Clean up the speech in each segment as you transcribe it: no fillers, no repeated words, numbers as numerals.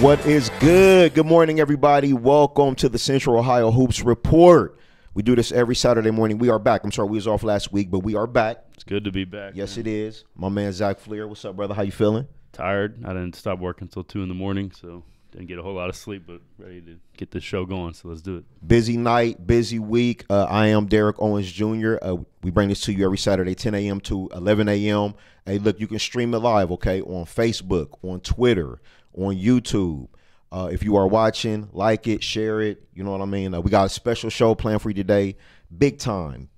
What is good? Good morning, everybody. Welcome to the Central Ohio Hoops Report. We do this every Saturday morning. We are back. I'm sorry we was off last week, but we are back. It's good to be back. Yes, man. it is. My man, Zach Fleer. What's up, brother? How you feeling? Tired. I didn't stop working until 2 in the morning, so didn't get a whole lot of sleep, but ready to get this show going, so let's do it. Busy night, busy week. I am Derrick Owens Jr. We bring this to you every Saturday, 10 a.m. to 11 a.m. Hey, look, you can stream it live, okay, on Facebook, on Twitter, on YouTube. If you are watching, like it, share it. You know what I mean? We got a special show planned for you today. Big time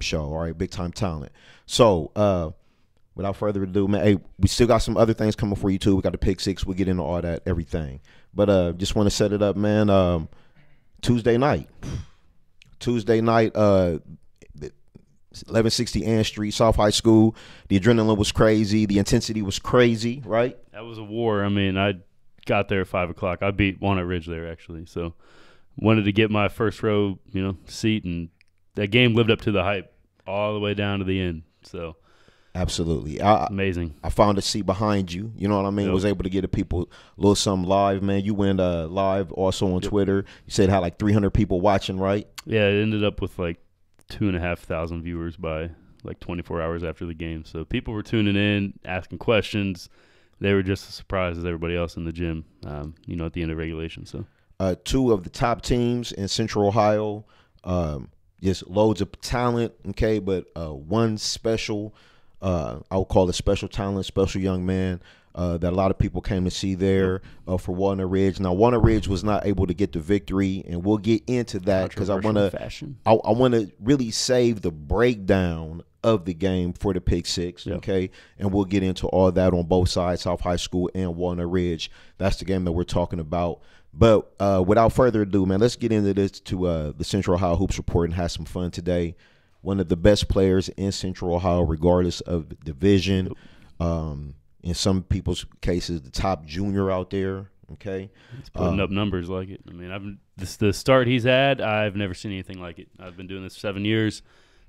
show, all right? Big time talent. So, without further ado, man, hey, we still got some other things coming for you, too. We got the Pick Six. We'll get into all that, everything. But just want to set it up, man. Tuesday night, 1160 Ann Street, South High School. The adrenaline was crazy. The intensity was crazy, right? That was a war. I mean, I got there at 5 o'clock. I beat Walnut Ridge there, actually. So wanted to get my first row, seat, and that game lived up to the hype all the way down to the end. So absolutely. Amazing. I found a seat behind you. You know what I mean? Yep. Was able to get the people a little something live, man. You went live also on Twitter. You said had like 300 people watching, right? Yeah, it ended up with like 2,500 viewers by like 24 hours after the game. So people were tuning in, asking questions. They were just as surprised as everybody else in the gym, at the end of regulation. So, two of the top teams in Central Ohio, just loads of talent, okay, but one special, I would call it special talent, special young man that a lot of people came to see there for Walnut Ridge. Now, Walnut Ridge was not able to get the victory, and we'll get into that because I want to really save the breakdown of the game for the Pick Six, okay? And we'll get into all that on both sides, South High School and Walnut Ridge. That's the game that we're talking about. But without further ado, man, let's get into this to the Central Ohio Hoops Report and have some fun today. One of the best players in Central Ohio, regardless of division. In some people's cases, the top junior out there, okay? He's putting up numbers like it. I mean, the start he's had, I've never seen anything like it. I've been doing this 7 years.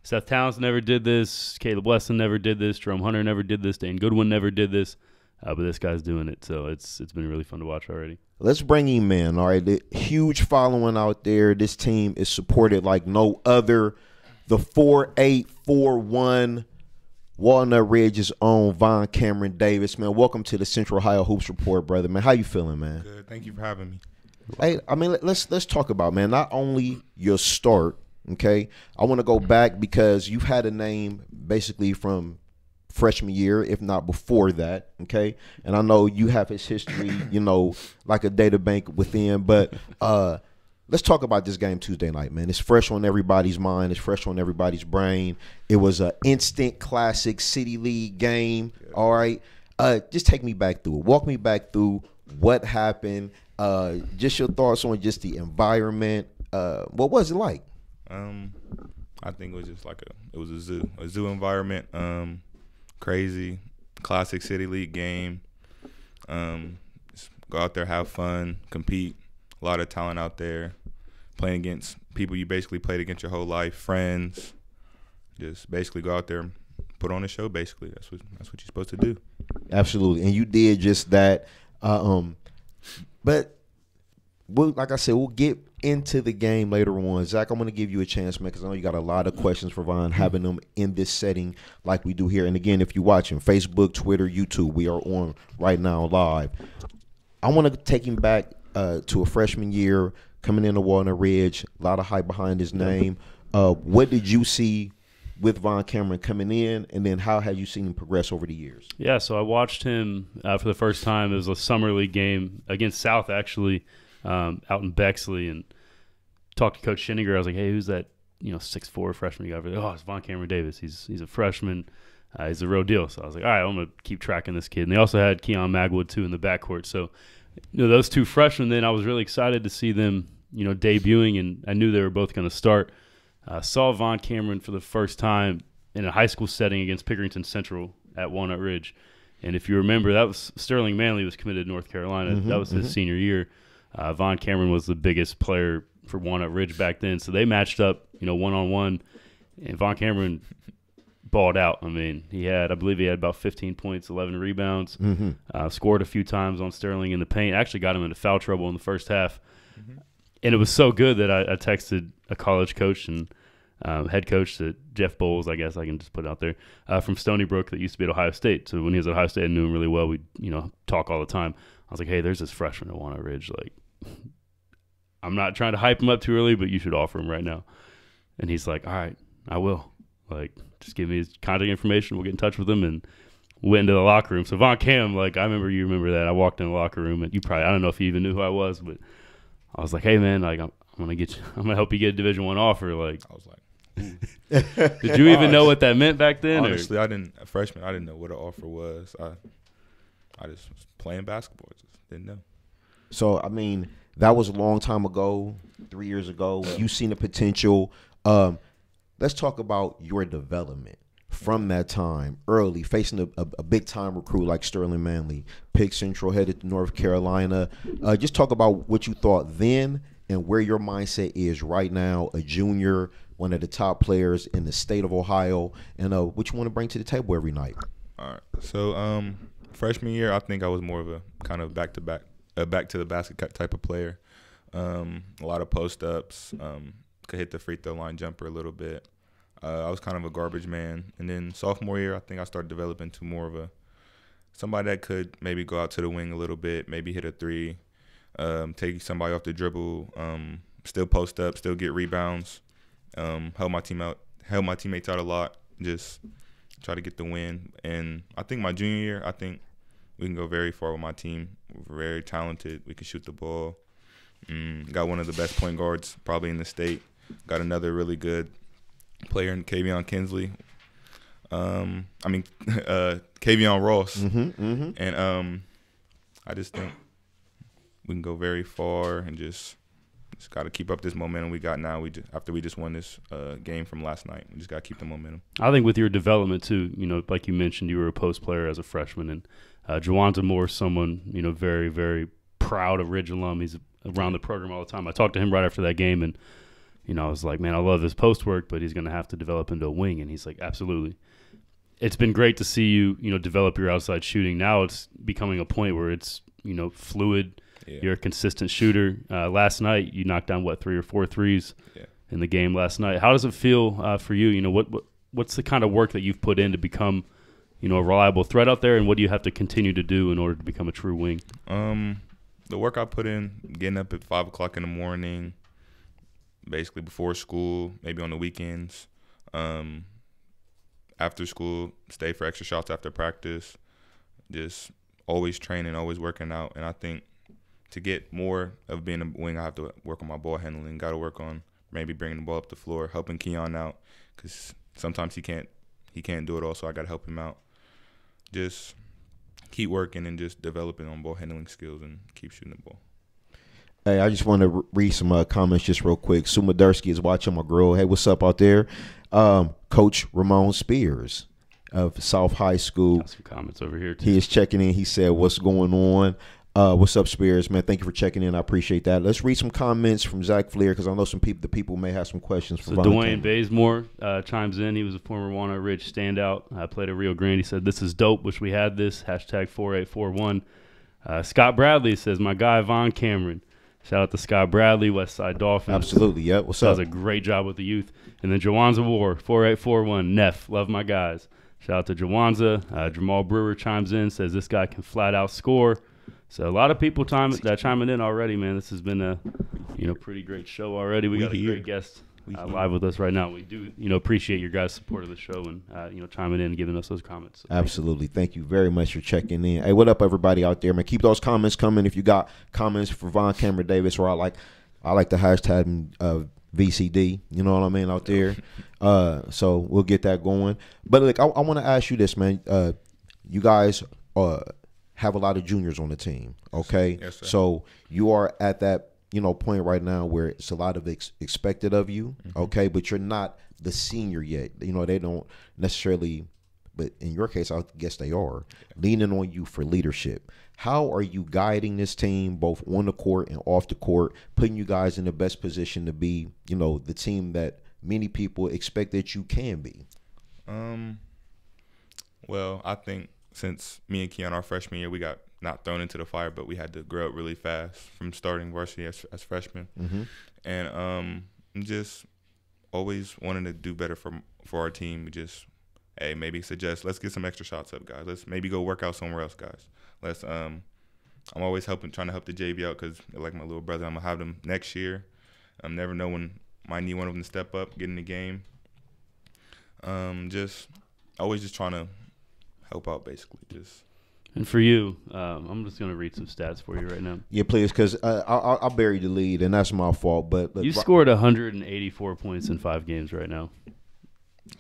Seth Towns never did this. Caleb Weston never did this. Jerome Hunter never did this. Dane Goodwin never did this. But this guy's doing it, so it's been really fun to watch already. Let's bring him in, all right? The huge following out there. This team is supported like no other. The 4'8", 4'1", Walnut Ridge's own Von Cameron Davis. Man, welcome to the Central Ohio Hoops Report, brother. Man, how you feeling, man? Good. Thank you for having me. Hey, I mean, let's talk about, man, not only your start, okay? I want to go back because you've had a name basically from freshman year, if not before that, okay? And I know you have his history, like a data bank within. But let's talk about this game Tuesday night, man. It's fresh on everybody's mind. It's fresh on everybody's brain. It was an instant classic City League game, all right? Just take me back through it. Walk me back through what happened. Just your thoughts on just the environment. What was it like? I think it was just like a zoo environment. Crazy, classic City League game. Just go out there, have fun, compete. A lot of talent out there, playing against people you basically played against your whole life, friends. Just basically go out there and put on a show. Basically, that's what you're supposed to do. Absolutely, and you did just that. But like I said, we'll get into the game later on. Zach, I'm going to give you a chance, man, because I know you got a lot of questions for Von, having them in this setting like we do here. And again, if you're watching Facebook, Twitter, YouTube, we are on right now live. I want to take him back to a freshman year, coming into Walnut Ridge, a lot of hype behind his name. What did you see with Von Cameron coming in, and then how have you seen him progress over the years? Yeah, so I watched him for the first time. It was a summer league game against South, actually, out in Bexley, and talked to Coach Schenninger. I was like, hey, who's that 6'4" freshman guy? Oh, it's Von Cameron Davis. He's a freshman. He's a real deal. So I was like, all right, I'm going to keep tracking this kid. And they also had Keon Magwood, too, in the backcourt. So those two freshmen, then I was really excited to see them debuting, and I knew they were both going to start. Saw Von Cameron for the first time in a high school setting against Pickerington Central at Walnut Ridge. And if you remember, that was Sterling Manley was committed to North Carolina. That was his senior year. Von Cameron was the biggest player for Walnut Ridge back then. So they matched up, one-on-one. And Von Cameron balled out. I mean, I believe he had about 15 points, 11 rebounds, scored a few times on Sterling in the paint. Actually got him into foul trouble in the first half. And it was so good that I texted a college coach and head coach, Jeff Bowles, I guess I can just put it out there, from Stony Brook that used to be at Ohio State. So when he was at Ohio State, I knew him really well. We'd, talk all the time. I was like, hey, there's this freshman at Walnut Ridge. Like, I'm not trying to hype him up too early, but you should offer him right now. And he's like, all right, I will. Like, just give me his contact information. We'll get in touch with him. And went into the locker room. So Von Cam, like, you remember that. I walked in the locker room, and I don't know if he even knew who I was, but I was like, hey, man, like, I'm going to help you get a Division I offer. Like, I was like, did you even know what that meant back then? Honestly, I didn't. A freshman, I didn't know what an offer was. I just was playing basketball. Just didn't know. So, I mean, that was a long time ago, 3 years ago. You seen the potential. Let's talk about your development from that time, early, facing a big-time recruit like Sterling Manley, Pick Central, headed to North Carolina. Just talk about what you thought then and where your mindset is right now, a junior, one of the top players in the state of Ohio, and what you want to bring to the table every night. All right. So freshman year, I think I was more of a kind of back to the basket type of player. A lot of post-ups, could hit the free throw line jumper a little bit. I was kind of a garbage man. And then sophomore year, I think I started developing to more of somebody that could maybe go out to the wing a little bit, maybe hit a three, take somebody off the dribble, still post up, still get rebounds, help my teammates out a lot, just try to get the win. And I think my junior year, I think we can go very far with my team. We're very talented. We can shoot the ball. Got one of the best point guards probably in the state. Got another really good player in Kavion Kinsley. Kavion Ross. And I just think we can go very far and just got to keep up this momentum we got now. After we just won this game from last night, we just got to keep the momentum. I think with your development too, like you mentioned, you were a post player as a freshman, and Jawanza Moore, someone very, very proud of Ridge alum. He's around the program all the time. I talked to him right after that game, and I was like, man, I love his post work, but he's going to have to develop into a wing. And he's like, absolutely. It's been great to see you, develop your outside shooting. Now it's becoming a point where it's, fluid. Yeah. You're a consistent shooter. Last night you knocked down 3 or 4 threes in the game last night. How does it feel for you? What's the kind of work that you've put in to become, a reliable threat out there, and what do you have to continue to do in order to become a true wing? The work I put in, getting up at 5 o'clock in the morning, basically before school, maybe on the weekends. After school, stay for extra shots after practice. Just always training, always working out. And I think to get more of being a wing, I have to work on my ball handling. Got to work on maybe bringing the ball up the floor, helping Keon out, because sometimes he can't do it all, so I got to help him out. Just keep working and just developing on ball handling skills and keep shooting the ball. Hey, I just want to read some comments just real quick. Sue Madursky is watching, my girl. Hey, what's up out there? Coach Ramon Spears of South High School. Got some comments over here, too. He is checking in. He said, what's going on? What's up, Spears? Man, thank you for checking in. I appreciate that. Let's read some comments from Zach Fleer, because I know the people may have some questions for Dwayne Bazemore chimes in. He was a former Walnut Ridge standout. Played at Rio Grande. He said, this is dope. Wish we had this. Hashtag 4841. Scott Bradley says, my guy, Von Cameron. Shout out to Scott Bradley, Westside Dolphins. Absolutely, yeah. What's up? Does a great job with the youth. And then Jawanza War, 4841, Neff, love my guys. Shout out to Jawanza. Jamal Brewer chimes in, says this guy can flat out score. So a lot of people chiming in already, man. This has been a pretty great show already. We got a great guest live with us right now. We do appreciate your guys' support of the show and chiming in and giving us those comments. So absolutely. Thank you very much for checking in. Hey, what up, everybody out there, man? Keep those comments coming. If you got comments for Von Cameron Davis, or I like the hashtag VCD. You know what I mean, out there. So we'll get that going. But I want to ask you this, man. You guys have a lot of juniors on the team, okay? Yes, sir. So you are at that point right now where it's a lot of expected of you, okay? But you're not the senior yet. They don't necessarily, but in your case, I guess they are leaning on you for leadership. How are you guiding this team both on the court and off the court, putting you guys in the best position to be, the team that many people expect that you can be? Well, I think since me and Keon our freshman year, we got not thrown into the fire, but we had to grow up really fast from starting varsity as freshmen, and just always wanted to do better for our team. We just maybe suggest let's get some extra shots up, guys. Let's maybe go work out somewhere else, guys. Let's I'm always trying to help the JV out because like my little brother, I'm gonna have them next year. Never know when might need one of them to step up, get in the game. Just always just trying to help out, basically. And for you, I'm just going to read some stats for you right now. Yeah, please, because I buried the lead, and that's my fault. But you scored 184 points in 5 games right now.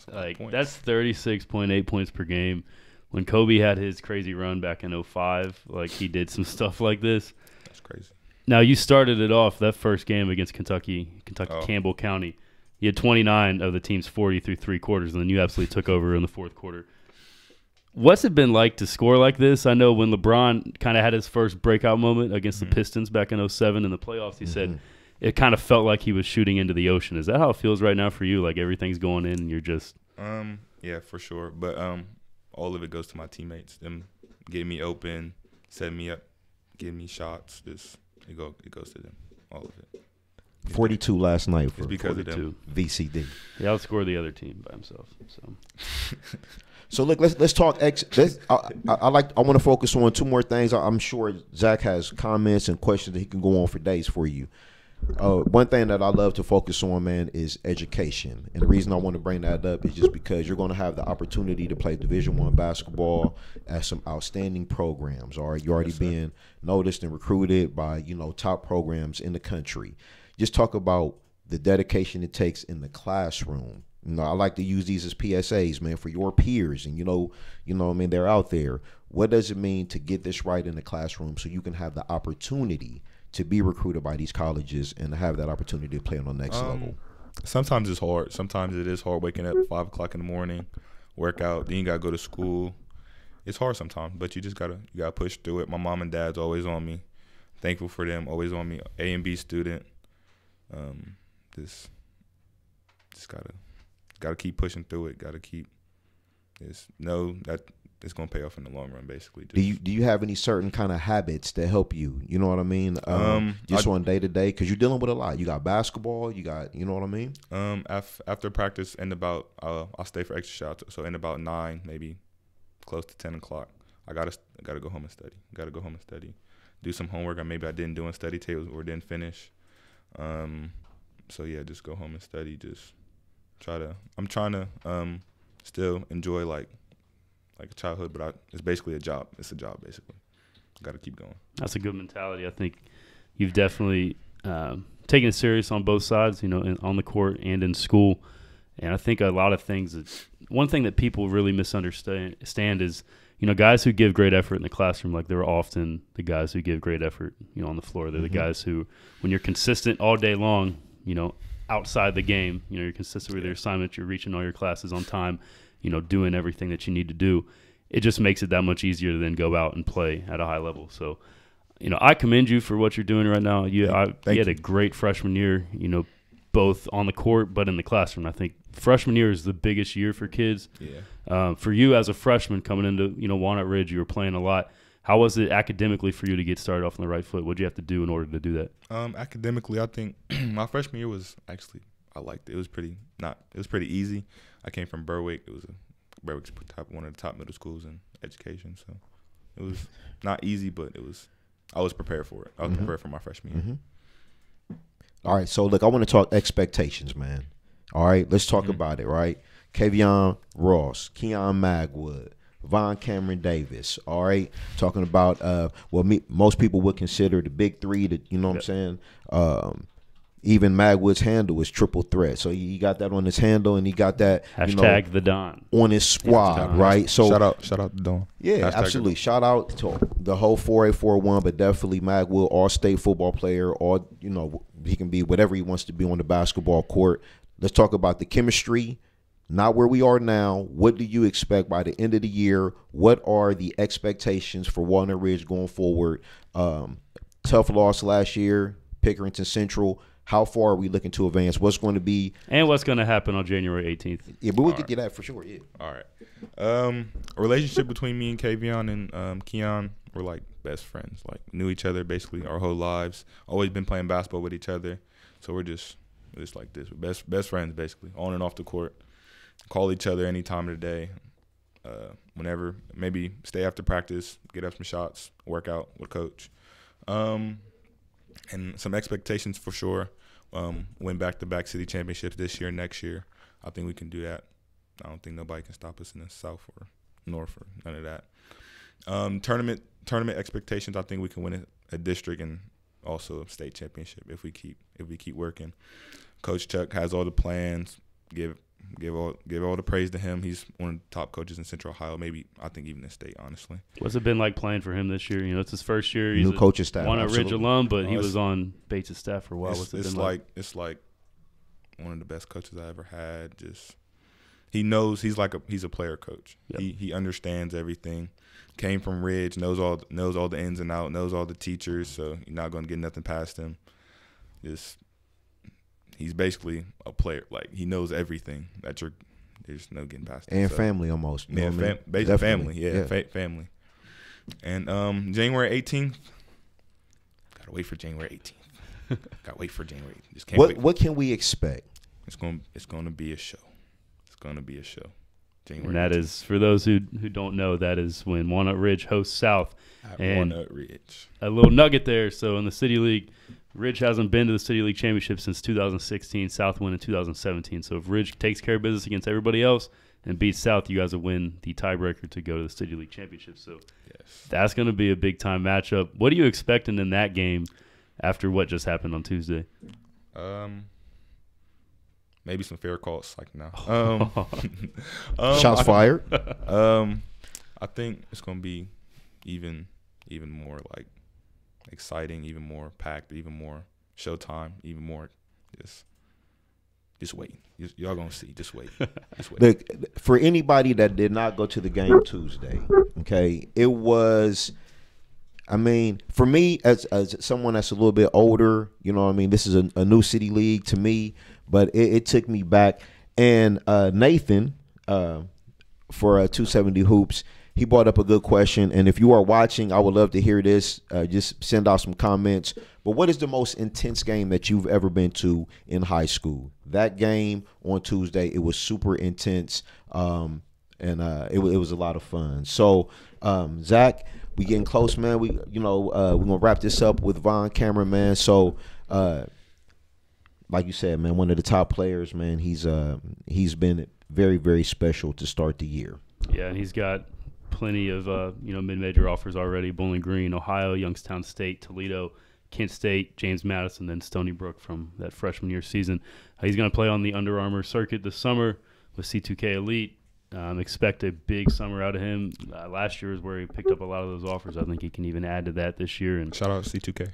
That's 36.8 points per game. When Kobe had his crazy run back in 2005, he did some stuff like this. That's crazy. Now, you started it off that first game against Kentucky Campbell County. You had 29 of the team's 40 through 3 quarters, and then you absolutely took over in the 4th quarter. What's it been like to score like this? I know when LeBron kind of had his first breakout moment against the Pistons back in 2007 in the playoffs, he said it kind of felt like he was shooting into the ocean. Is that how it feels right now for you? Like everything's going in and you're just yeah, for sure. But all of it goes to my teammates. Them getting me open, setting me up, getting me shots. It goes to them. All of it. 42 last night for it's because 42. of them. VCD. He outscored the other team by himself. So look, let's talk. I want to focus on 2 more things. I'm sure Zach has comments and questions that he can go on for days for you. One thing that I love to focus on, man, is education, and the reason I want to bring that up is just because you're going to have the opportunity to play Division I basketball at some outstanding programs. All right, you're already being noticed and recruited by top programs in the country. Just talk about the dedication it takes in the classroom. I like to use these as PSAs, man, for your peers, and they're out there. What does it mean to get this right in the classroom so you can have the opportunity to be recruited by these colleges and to have that opportunity to play on the next level? Sometimes it's hard. Sometimes it is hard waking up at 5 o'clock in the morning, work out, then you gotta go to school. It's hard sometimes, but you gotta push through it. My mom and dad's always on me. Thankful for them, always on me. A and B student. Just gotta keep pushing through it. Gotta keep know that it's gonna pay off in the long run. Basically, do you have any certain kind of habits that help you? You know what I mean? Just on day to day, because you're dealing with a lot. You got basketball. You got, you know what I mean? After practice, I'll stay for extra shots. So in about 9, maybe close to 10 o'clock, I gotta go home and study. Do some homework, or maybe I didn't do in study tables or didn't finish. So yeah, just go home and study. Just I'm trying to still enjoy like childhood, but it's basically a job. It's a job basically. Got to keep going. That's a good mentality. I think you've definitely taken it serious on both sides, on the court and in school. And I think a lot of things, one thing that people really misunderstand is, guys who give great effort in the classroom, like they're often the guys who give great effort, on the floor. They're the guys who, when you're consistent all day long, outside the game, you're consistent with your assignments, you're reaching all your classes on time, doing everything that you need to do. It just makes it that much easier to then go out and play at a high level. So, I commend you for what you're doing right now. You had a great freshman year, both on the court but in the classroom. I think freshman year is the biggest year for kids. Yeah. For you as a freshman coming into, Walnut Ridge, you were playing a lot. How was it academically for you to get started off on the right foot? What did you have to do in order to do that? Academically, I think my freshman year was actually, I liked it. It was pretty easy. I came from Berwick. Berwick's one of the top middle schools in education. So it was not easy, but I was prepared for it. I was prepared for my freshman year. All right, so look, I want to talk expectations, man. All right, let's talk about it, right? Kavion Ross, Keon Magwood, Von Cameron Davis, all right? Talking about most people would consider the big 3, that, you know what I'm saying? Even Magwood's handle is triple threat. So he got that on his handle, and he got that hashtag the Don on his squad, right? So shout out to Don. Yeah, absolutely. Shout out to the whole 4A41, but definitely Magwood, all-state football player. He can be whatever he wants to be on the basketball court. Let's talk about the chemistry. Not where we are now. What do you expect by the end of the year? What are the expectations for Walnut Ridge going forward? Tough loss last year, Pickerington Central. How far are we looking to advance? What's going to be? And what's going to happen on January 18th? Yeah, but we'll get to that for sure. Yeah. All right. A relationship between me and Kavion and Keon, we're like best friends. Like knew each other basically our whole lives. Always been playing basketball with each other. So we're just like this. We're best friends basically, on and off the court. Call each other any time of the day. Whenever, maybe stay after practice, get up some shots, work out with coach. And some expectations for sure. Win back-to-back city championships this year, next year. I think we can do that. I don't think nobody can stop us in the South or North or none of that. Tournament expectations, I think we can win a district and also a state championship if we keep working. Coach Chuck has all the plans. Give all the praise to him. He's one of the top coaches in Central Ohio, maybe I think even the state, honestly. What's it been like playing for him this year? You know, it's his first year. He's New coaching staff. One Ridge alum, but he was on Bates' staff for a while. What's it been like? It's like one of the best coaches I ever had. Just he knows he's a player coach. Yep. He understands everything. Came from Ridge, knows all the ins and outs, knows all the teachers, so you're not gonna get nothing past him. He's basically a player. Like, he knows everything that there's no getting past him. And so. Family almost. Yeah, basically family. Yeah. Family. And January 18th, gotta wait for January 18th. Gotta wait for January 18th. Just can't wait. What can we expect? It's gonna be a show. It's gonna be a show. January and that 18th. Is, for those who don't know, that is when Walnut Ridge hosts South. And Walnut Ridge. A little nugget there. So in the City League, Ridge hasn't been to the City League Championship since 2016. South won in 2017. So if Ridge takes care of business against everybody else and beats South, you guys will win the tiebreaker to go to the City League Championship. So That's going to be a big-time matchup. What are you expecting in that game after what just happened on Tuesday? Maybe some fair calls like now. Shots fired. I think it's going to be even more like exciting, even more packed, even more showtime, even more just wait. Y'all gonna see. Just wait. Look, for anybody that did not go to the game Tuesday, okay, it was, I mean, for me as someone that's a little bit older, you know what I mean, this is a new city league to me, but it took me back. And Nathan for 270 Hoops, he brought up a good question, and if you are watching, I would love to hear this. Just send out some comments. But what is the most intense game that you've ever been to in high school? That game on Tuesday, it was super intense, and it was a lot of fun. So, Zach, we getting close, man. We're gonna wrap this up with Von Cameron, man. So, like you said, man, one of the top players, man. He's been very, very special to start the year. Yeah, and he's got plenty of mid-major offers already. Bowling Green, Ohio, Youngstown State, Toledo, Kent State, James Madison, then Stony Brook from that freshman year season. He's going to play on the Under Armour circuit this summer with C2K Elite. Expect a big summer out of him. Last year is where he picked up a lot of those offers. I think he can even add to that this year. And shout out to C2K.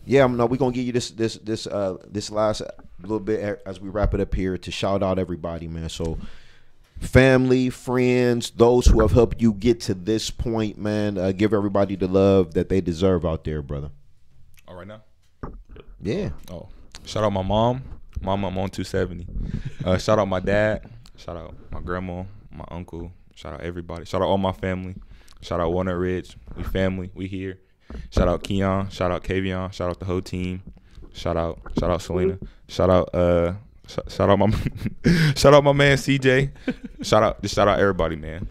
Yeah, no, we're gonna give you this last little bit as we wrap it up here to shout out everybody, man. So, family, friends, those who have helped you get to this point, man. Give everybody the love that they deserve out there, brother. All right now. Yeah. Oh, shout out my mom. I'm on 270. Shout out my dad. Shout out my grandma, my uncle. Shout out everybody. Shout out all my family. Shout out Walnut Ridge. We family. We here. Shout out Keon. Shout out Kavion. Shout out the whole team. Shout out Selena. Shout out my shout out my man CJ. Shout out everybody, man.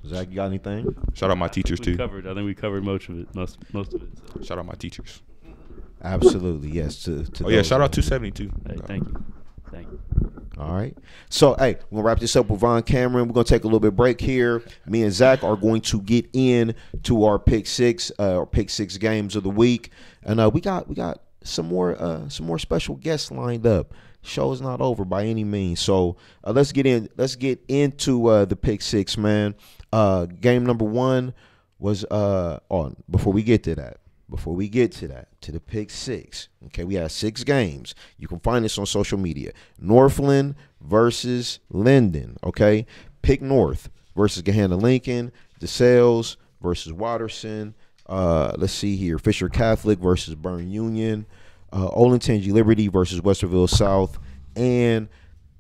Zach, you got anything? Shout out my teachers too. I think we covered most of it. Most of it. So. Shout out my teachers. Absolutely, yes. To shout out 270 too. Hey, thank you. All right. So, hey, we're going to wrap this up with Von Cameron. We're going to take a little bit break here. Me and Zach are going to get into our pick six games of the week. And we got some more special guests lined up. Show is not over by any means. So, let's get into the pick six, man. Game number one was before we get to that, to the pick six, okay, we have 6 games. You can find this on social media. Northland versus Linden, okay? Pick North versus Gahanna Lincoln. DeSales versus Watterson. Let's see here. Fisher Catholic versus Burn Union. Olentangy Liberty versus Westerville South, and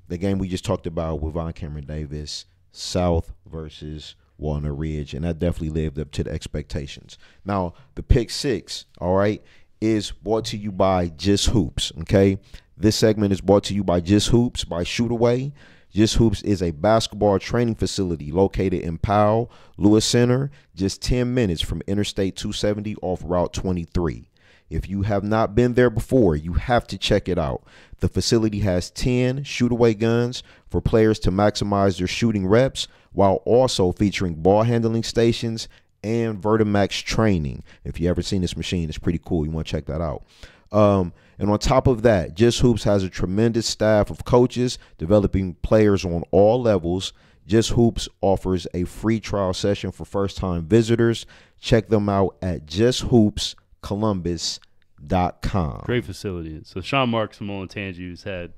the game we just talked about with Von Cameron Davis, South versus Walnut Ridge, and that definitely lived up to the expectations. Now, the pick six, all right, is brought to you by Just Hoops, okay? This segment is brought to you by Just Hoops by Shootaway. Just Hoops is a basketball training facility located in Powell, Lewis Center, just 10 minutes from Interstate 270 off Route 23. If you have not been there before, you have to check it out. The facility has 10 shoot-away guns for players to maximize their shooting reps, while also featuring ball handling stations and Vertimax training. If you ever seen this machine, it's pretty cool. You want to check that out. And on top of that, Just Hoops has a tremendous staff of coaches developing players on all levels. Just Hoops offers a free trial session for first-time visitors. Check them out at justhoopscolumbus.com. Great facility. So Sean Marks from Olentangy, who's had,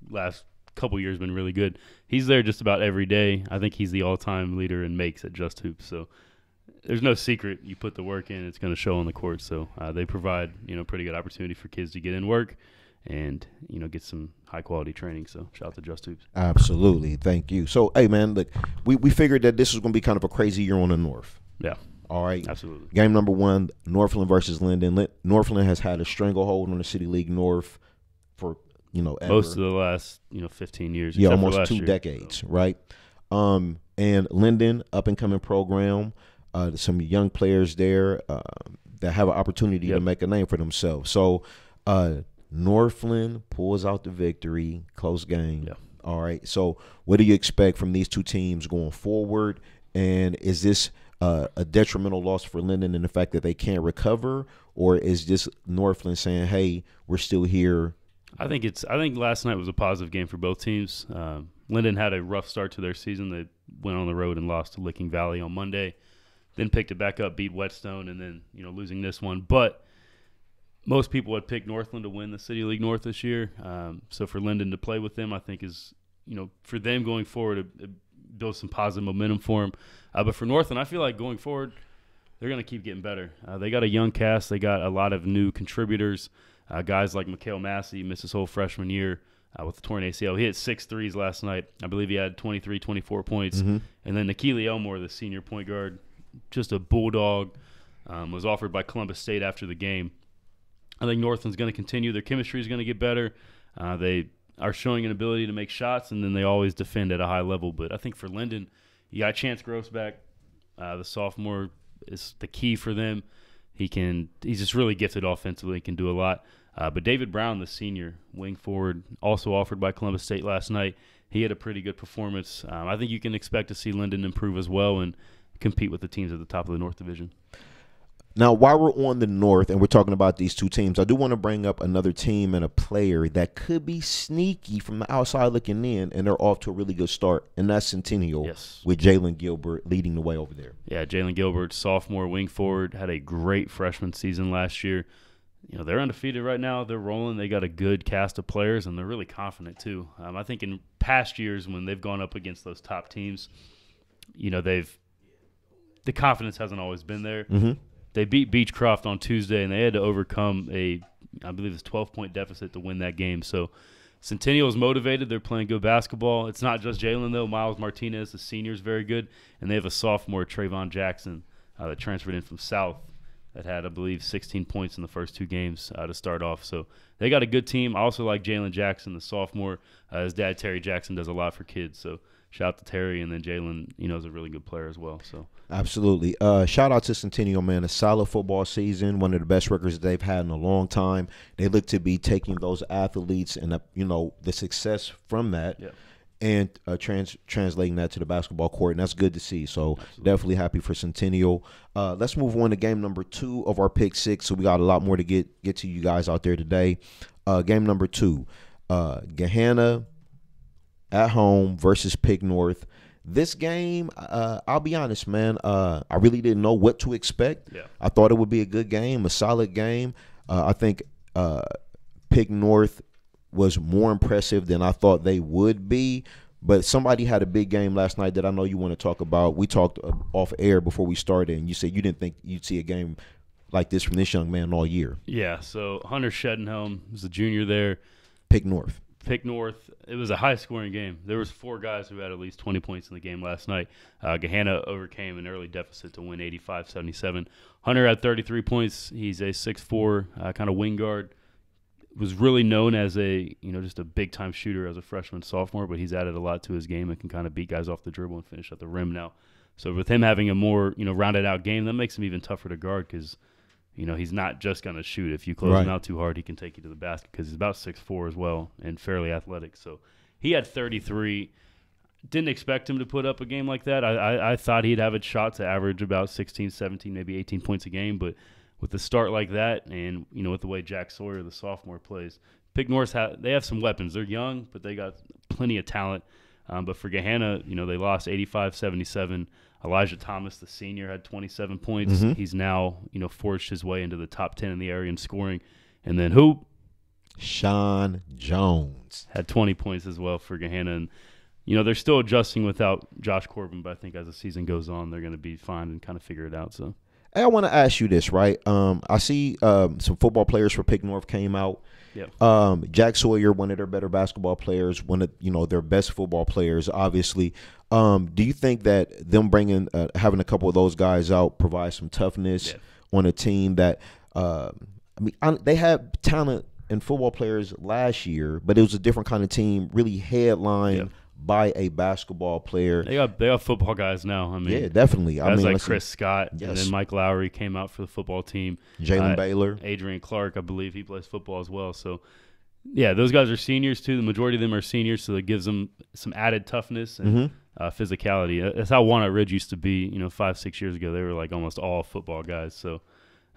last couple years been really good. He's there just about every day. I think he's the all-time leader in makes at Just Hoops. So there's no secret. You put the work in, it's going to show on the court. So they provide, pretty good opportunity for kids to get in work and, get some high-quality training. So shout out to Just Hoops. Absolutely. Thank you. So, hey, man, look, we figured that this was going to be kind of a crazy year on the North. Yeah. All right. Absolutely. Game number one, Northland versus Linden. Northland has had a stranglehold on the City League North for, ever. Most of the last, 15 years. Yeah, except for almost last 2 year. decades, right? And Linden, up-and-coming program, some young players there that have an opportunity to make a name for themselves. So Northland pulls out the victory, close game. Yeah. All right. So what do you expect from these two teams going forward? And is this a detrimental loss for Linden in the fact that they can't recover, or is just Northland saying, "Hey, we're still here"? I think last night was a positive game for both teams. Linden had a rough start to their season. They went on the road and lost to Licking Valley on Monday, then picked it back up, beat Whetstone, and then losing this one. But most people had picked Northland to win the City League North this year. So for Linden to play with them, I think is for them going forward, it builds some positive momentum for them. But for Northland, I feel like going forward, they're going to keep getting better. They got a young cast. They got a lot of new contributors. Guys like Mikhail Massey missed his whole freshman year with the torn ACL. He hit 6 threes last night. I believe he had 23, 24 points. Mm-hmm. And then Nikili Elmore, the senior point guard, just a bulldog, was offered by Columbus State after the game. I think Northland's going to continue. Their chemistry is going to get better. They are showing an ability to make shots, and then they always defend at a high level. But I think for Linden, you got Chance Gross back. The sophomore is the key for them. He's just really gifted offensively. He can do a lot. But David Brown, the senior wing forward, also offered by Columbus State last night, he had a pretty good performance. I think you can expect to see Linden improve as well and compete with the teams at the top of the North Division. Now, while we're on the North and we're talking about these two teams, I do want to bring up another team and a player that could be sneaky from the outside looking in, and they're off to a really good start, and that's Centennial with Jalen Gilbert leading the way over there. Yeah, Jalen Gilbert, sophomore wing forward, had a great freshman season last year. They're undefeated right now. They're rolling. They got a good cast of players, and they're really confident too. I think in past years when they've gone up against those top teams, the confidence hasn't always been there. Mm-hmm. They beat Beechcroft on Tuesday, and they had to overcome I believe it's 12-point deficit to win that game. So Centennial is motivated. They're playing good basketball. It's not just Jalen, though. Miles Martinez, the senior, is very good. And they have a sophomore, Trayvon Jackson, that transferred in from South that had, I believe, 16 points in the first 2 games to start off. So they got a good team. I also like Jalen Jackson, the sophomore. His dad, Terry Jackson, does a lot for kids. So shout out to Terry, and then Jalen, is a really good player as well. So absolutely. Shout out to Centennial, man. A solid football season, one of the best records that they've had in a long time. They look to be taking those athletes and the success from that and translating that to the basketball court, and that's good to see. So definitely happy for Centennial. Let's move on to game number 2 of our pick 6. So we got a lot more to get to you guys out there today. Game number 2, Gahanna at home versus Pig North. This game, I'll be honest, man, I really didn't know what to expect. Yeah. I thought it would be a good game, a solid game. I think Pig North was more impressive than I thought they would be. But somebody had a big game last night that I know you want to talk about. We talked off air before we started, and you said you didn't think you'd see a game like this from this young man all year. Yeah, so Hunter Shedenhelm is a junior there. Pick North. Pick North. It was a high-scoring game. There was 4 guys who had at least 20 points in the game last night. Gahanna overcame an early deficit to win 85-77. Hunter had 33 points. He's a 6'4", kind of wing guard. Was really known as a just a big-time shooter as a freshman, sophomore, but he's added a lot to his game and can kind of beat guys off the dribble and finish at the rim now. So with him having a more rounded-out game, that makes him even tougher to guard because he's not just going to shoot. If you close him out too hard, he can take you to the basket because he's about 6'4" as well and fairly athletic. So he had 33. Didn't expect him to put up a game like that. I thought he'd have a shot to average about 16, 17, maybe 18 points a game. But with the start like that and, with the way Jack Sawyer, the sophomore, plays, Pick North, they have some weapons. They're young, but they got plenty of talent. But for Gahanna, they lost 85-77. Elijah Thomas, the senior, had 27 points. Mm-hmm. He's now, forged his way into the top 10 in the area in scoring. And then who? Sean Jones. Had 20 points as well for Gahanna. And, they're still adjusting without Josh Corbin, but I think as the season goes on, they're going to be fine and kind of figure it out. So, Hey, I want to ask you this, right? I see some football players for Pick North came out. Yep. Jack Sawyer, one of their better basketball players, one of their best football players, obviously. Do you think that them bringing having a couple of those guys out provides some toughness on a team that they had talent and football players last year, but it was a different kind of team, really headlined by a basketball player. They got football guys now. Yeah, definitely. Guys like Chris Scott, and then Mike Lowry came out for the football team. Jalen Baylor. Adrian Clark, I believe he plays football as well. So, yeah, those guys are seniors too. The majority of them are seniors, so it gives them some added toughness and physicality. That's how Walnut Ridge used to be, 5-6 years ago. They were like almost all football guys. So,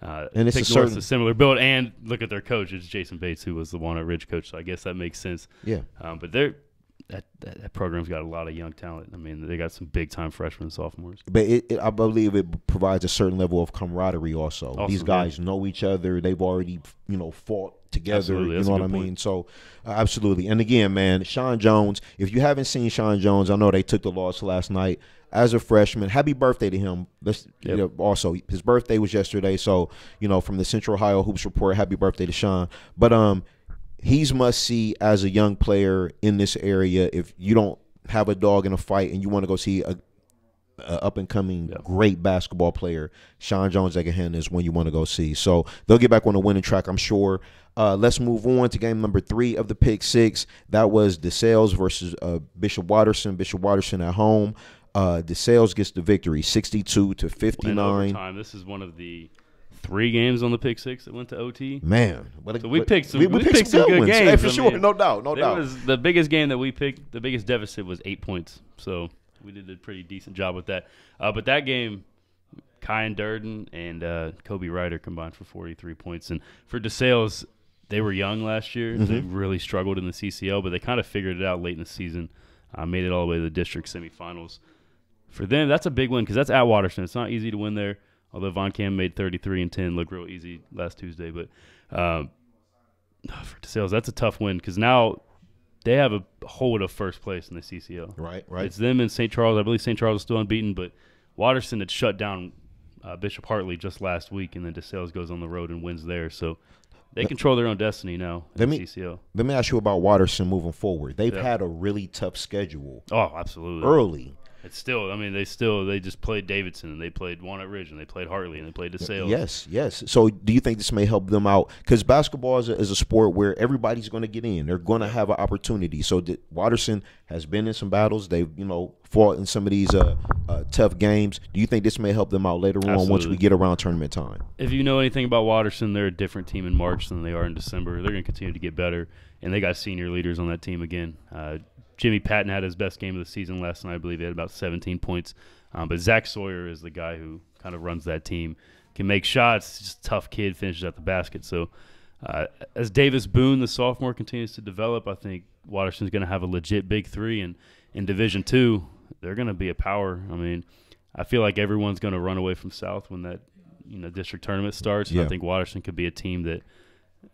and it's a similar build. And look at their coach. It's Jason Bates, who was the Walnut Ridge coach. So I guess that makes sense. Yeah. But that program's got a lot of young talent. I mean, they got some big-time freshmen and sophomores. But I believe it provides a certain level of camaraderie also. These guys know each other. They've already, fought together. Absolutely. You know what I mean? So, absolutely. And again, man, Sean Jones, if you haven't seen Sean Jones, I know they took the loss last night. As a freshman, happy birthday to him. Also, his birthday was yesterday. So, from the Central Ohio Hoops Report, happy birthday to Sean. But he's must see as a young player in this area. If you don't have a dog in a fight and you want to go see a up and coming great basketball player, Sean Jones at Gahanna is one you want to go see. So they'll get back on the winning track, I'm sure. Let's move on to game number 3 of the Pick Six. That was DeSales versus Bishop Watterson. Bishop Watterson at home. DeSales gets the victory, 62-59. This is one of the 3 games on the Pick Six that went to OT. Man, we picked some good games. Hey, for sure, no doubt. Was the biggest game that we picked. The biggest deficit was 8 points. So we did a pretty decent job with that. But that game, Kyan Durden and Kobe Ryder combined for 43 points. And for DeSales, they were young last year. Mm-hmm. They really struggled in the CCL, but they kind of figured it out late in the season. Made it all the way to the district semifinals. For them, that's a big win because that's at Watterson. It's not easy to win there. Although Von Cam made 33 and 10, looked real easy last Tuesday. But for DeSales, that's a tough win because now they have a hold of first place in the CCL. Right. It's them and St. Charles. I believe St. Charles is still unbeaten, but Watterson had shut down Bishop Hartley just last week, and then DeSales goes on the road and wins there. So they control their own destiny now in the CCL. Let me ask you about Watterson moving forward. They've had a really tough schedule. Oh, absolutely. Early. It's still, they just played Davidson, and they played Walnut Ridge, and they played Hartley, and they played DeSales. Yes. So do you think this may help them out? Because basketball is a sport where everybody's going to get in. They're going to have an opportunity. So Watterson has been in some battles. They've, fought in some of these tough games. Do you think this may help them out later on once we get around tournament time? If you know anything about Watterson, they're a different team in March than they are in December. They're going to continue to get better, and they got senior leaders on that team again. Jimmy Patton had his best game of the season last night. I believe he had about 17 points. But Zach Sawyer is the guy who kind of runs that team. Can make shots. Just a tough kid, finishes at the basket. So as Davis Boone, the sophomore, continues to develop, I think Watterson's going to have a legit big 3. And in Division II, they're going to be a power. I mean, I feel like everyone's going to run away from South when that district tournament starts. And I think Watterson could be a team that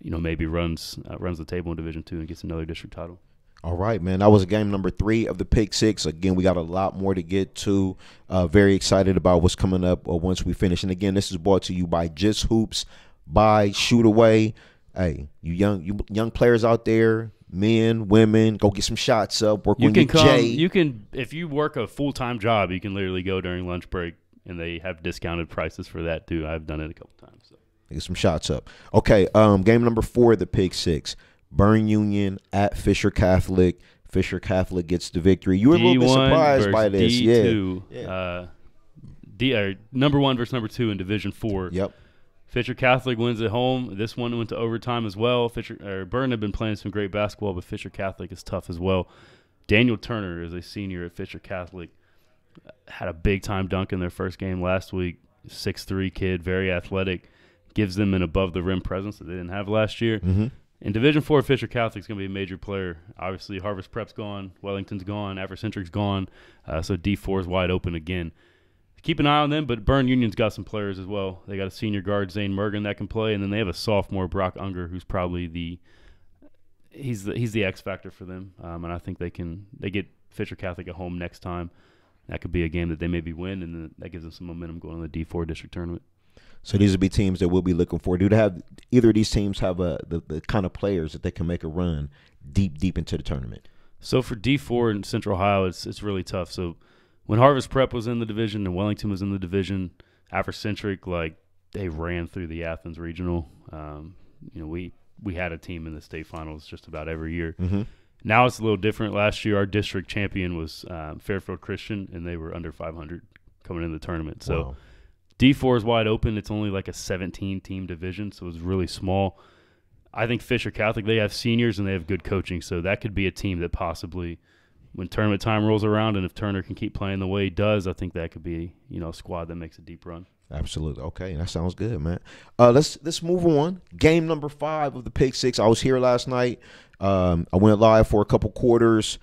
maybe runs the table in Division II and gets another district title. All right, man. That was game number 3 of the Pick Six. Again, we got a lot more to get to. Very excited about what's coming up once we finish. And again, this is brought to you by Just Hoops, by Shoot Away. Hey, you young players out there, men, women, go get some shots up. Work on your J. You can, if you work a full-time job, you can literally go during lunch break, and they have discounted prices for that too. I've done it a couple times. So. Get some shots up. Okay, game number 4 of the Pick Six. Burn Union at Fisher Catholic. Fisher Catholic gets the victory. You were a little bit surprised by this. D2, yeah. Number 1 versus number 2 in Division 4. Yep. Fisher Catholic wins at home. This one went to overtime as well. Burn had been playing some great basketball, but Fisher Catholic is tough as well. Daniel Turner is a senior at Fisher Catholic. Had a big-time dunk in their first game last week. 6'3" kid, very athletic. Gives them an above-the-rim presence that they didn't have last year. Mm-hmm. In Division 4, Fisher Catholic's going to be a major player. Obviously, Harvest Prep's gone. Wellington's gone. Africentric's gone. So D4 is wide open again. Keep an eye on them, but Burn Union's got some players as well. They got a senior guard, Zane Mergen, that can play, and then they have a sophomore, Brock Unger, who's probably he's the X factor for them. And I think they get Fisher Catholic at home next time. That could be a game that they maybe win, and then that gives them some momentum going on the D4 district tournament. So these will be teams that we'll be looking for. Do they have either of these teams have the kind of players that they can make a run deep into the tournament? So for D4 in Central Ohio, it's really tough. So when Harvest Prep was in the division and Wellington was in the division, Africentric, they ran through the Athens regional. We had a team in the state finals just about every year. Mm-hmm. Now it's a little different. Last year our district champion was Fairfield Christian, and they were under 500 coming into the tournament. So. Wow. D4 is wide open. It's only like a 17-team division, so it's really small. I think Fisher Catholic, they have seniors and they have good coaching, so that could be a team that possibly, when tournament time rolls around and if Turner can keep playing the way he does, I think that could be a squad that makes a deep run. Absolutely. Okay, that sounds good, man. Let's move on. Game number 5 of the Pick Six. I was here last night. I went live for a couple quarters.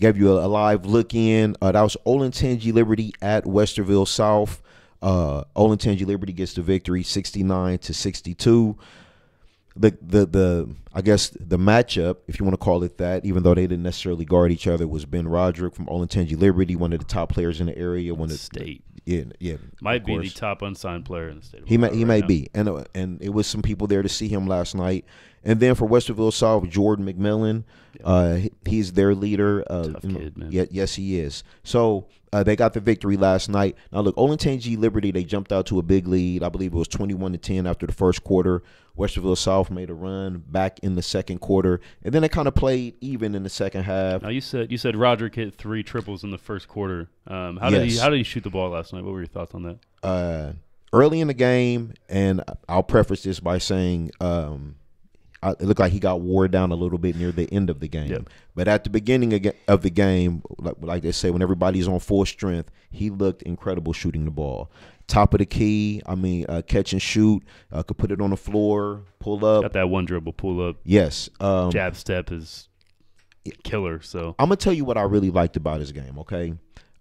Gave you a live look in. That was Olentangy Liberty at Westerville South. Olentangy Liberty gets the victory 69-62. I guess the matchup, if you want to call it that, even though they didn't necessarily guard each other, was Ben Roderick from Olentangy Liberty, one of the top players in the area. State. Yeah. Might be the top unsigned player in the state. He may be. And it was some people there to see him last night. And then for Westerville South, Jordan McMillan, he's their leader. Tough kid, man. Yes, he is. So they got the victory last night. Now, look, Olentangy Liberty, they jumped out to a big lead. I believe it was 21-10 after the first quarter. Westerville South made a run back in the second quarter, and then they kind of played even in the second half. Now, you said Roderick hit 3 triples in the first quarter. How did he shoot the ball last night? What were your thoughts on that? Early in the game, and I'll preface this by saying it looked like he got wore down a little bit near the end of the game. Yep. But at the beginning of the game, like they say, when everybody's on full strength, he looked incredible shooting the ball. Top of the key, catch and shoot, could put it on the floor, pull up. Got that one dribble pull up. Yes. Jab step is killer. So I'm going to tell you what I really liked about his game, okay?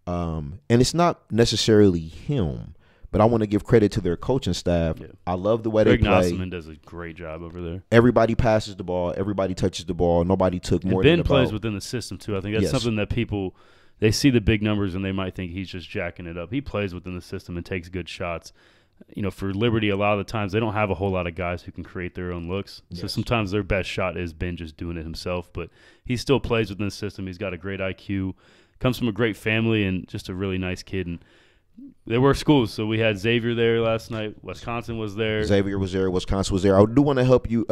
And it's not necessarily him, but I want to give credit to their coaching staff. Yeah. I love the way they play. Greg does a great job over there. Everybody passes the ball. Everybody touches the ball. Nobody took more than Ben plays within the system, too. I think that's something that people – they see the big numbers and they might think he's just jacking it up. He plays within the system and takes good shots. For Liberty, a lot of the times they don't have a whole lot of guys who can create their own looks. Yes. So sometimes their best shot is Ben just doing it himself. But he still plays within the system. He's got a great IQ, comes from a great family, and just a really nice kid. And there were schools. So we had Xavier there last night. Wisconsin was there. Xavier was there. Wisconsin was there. I do want to help you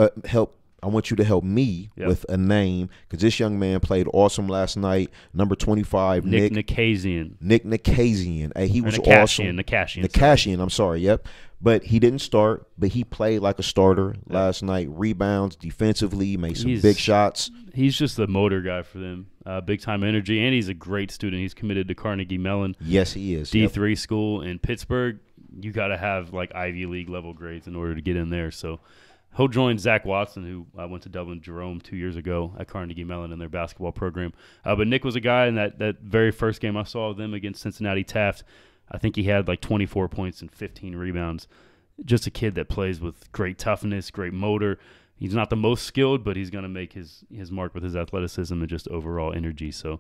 I want you to help me with a name because this young man played awesome last night. Number 25, Nick Nakazian. Nick Nakazian. He was awesome. Nakashian, I'm sorry. Yep. But he didn't start, but he played like a starter last night. Rebounds, defensively, made some big shots. He's just the motor guy for them. Big-time energy, and he's a great student. He's committed to Carnegie Mellon. Yes, he is. D3 school in Pittsburgh. You got to have, Ivy League level grades in order to get in there. So he'll join Zach Watson, who went to Dublin Jerome 2 years ago at Carnegie Mellon in their basketball program. But Nick was a guy in that very first game I saw of them against Cincinnati Taft. I think he had 24 points and 15 rebounds. Just a kid that plays with great toughness, great motor. He's not the most skilled, but he's going to make his mark with his athleticism and just overall energy. So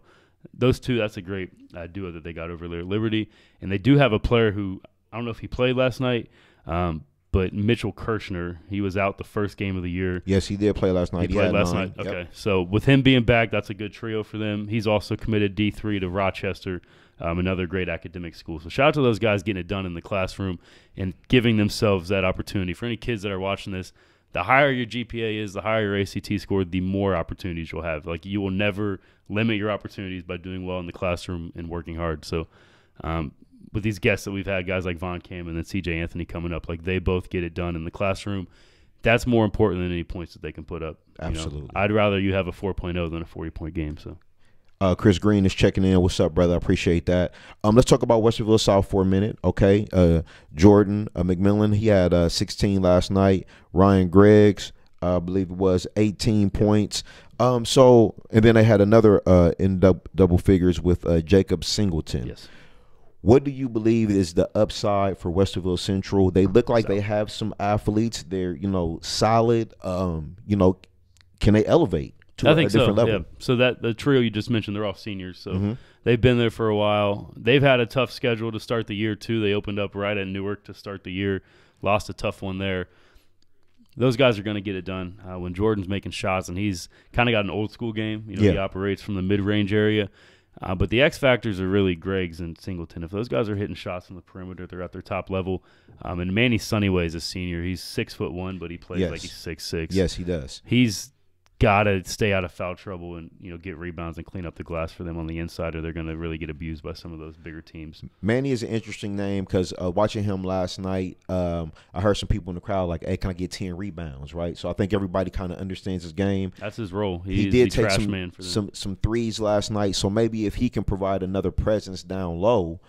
those two, that's a great duo that they got over there at Liberty. And they do have a player who, I don't know if he played last night, but Mitchell Kirshner, he was out the first game of the year. Yes, he did play last night. He played last night. Okay. Yep. So with him being back, that's a good trio for them. He's also committed D3 to Rochester, another great academic school. So shout out to those guys getting it done in the classroom and giving themselves that opportunity. For any kids that are watching this, the higher your GPA is, the higher your ACT score, the more opportunities you'll have. Like, you will never limit your opportunities by doing well in the classroom and working hard. So with these guests that we've had, guys like Von Cam and then CJ Anthony coming up, like, they both get it done in the classroom. That's more important than any points that they can put up. Absolutely. You know? I'd rather you have a 4.0 than a 40-point game. So. Chris Green is checking in. What's up, brother? I appreciate that. Let's talk about Westerville South for a minute, okay? Jordan McMillan, he had 16 last night. Ryan Greggs, I believe it was 18 points. And then they had another in double figures with Jacob Singleton. Yes. What do you believe is the upside for Westerville Central? They look like they have some athletes. They're, solid. Can they elevate to a different level? Yeah. So that the trio you just mentioned, they're all seniors. So they've been there for a while. They've had a tough schedule to start the year, too. They opened up right at Newark to start the year, lost a tough one there. Those guys are going to get it done. When Jordan's making shots, and he's kind of got an old school game. He operates from the mid-range area. But the X factors are really Greggs and Singleton. If those guys are hitting shots from the perimeter, they're at their top level. And Manny Sunnyway is a senior. He's 6'1", but he plays like he's 6'6". Yes, he does. He's got to stay out of foul trouble and get rebounds and clean up the glass for them on the inside, or they're going to really get abused by some of those bigger teams. Manny is an interesting name because watching him last night, I heard some people in the crowd like, "Hey, can I get 10 rebounds?" Right. So I think everybody kind of understands his game. That's his role. He did take some threes last night. So maybe if he can provide another presence down low,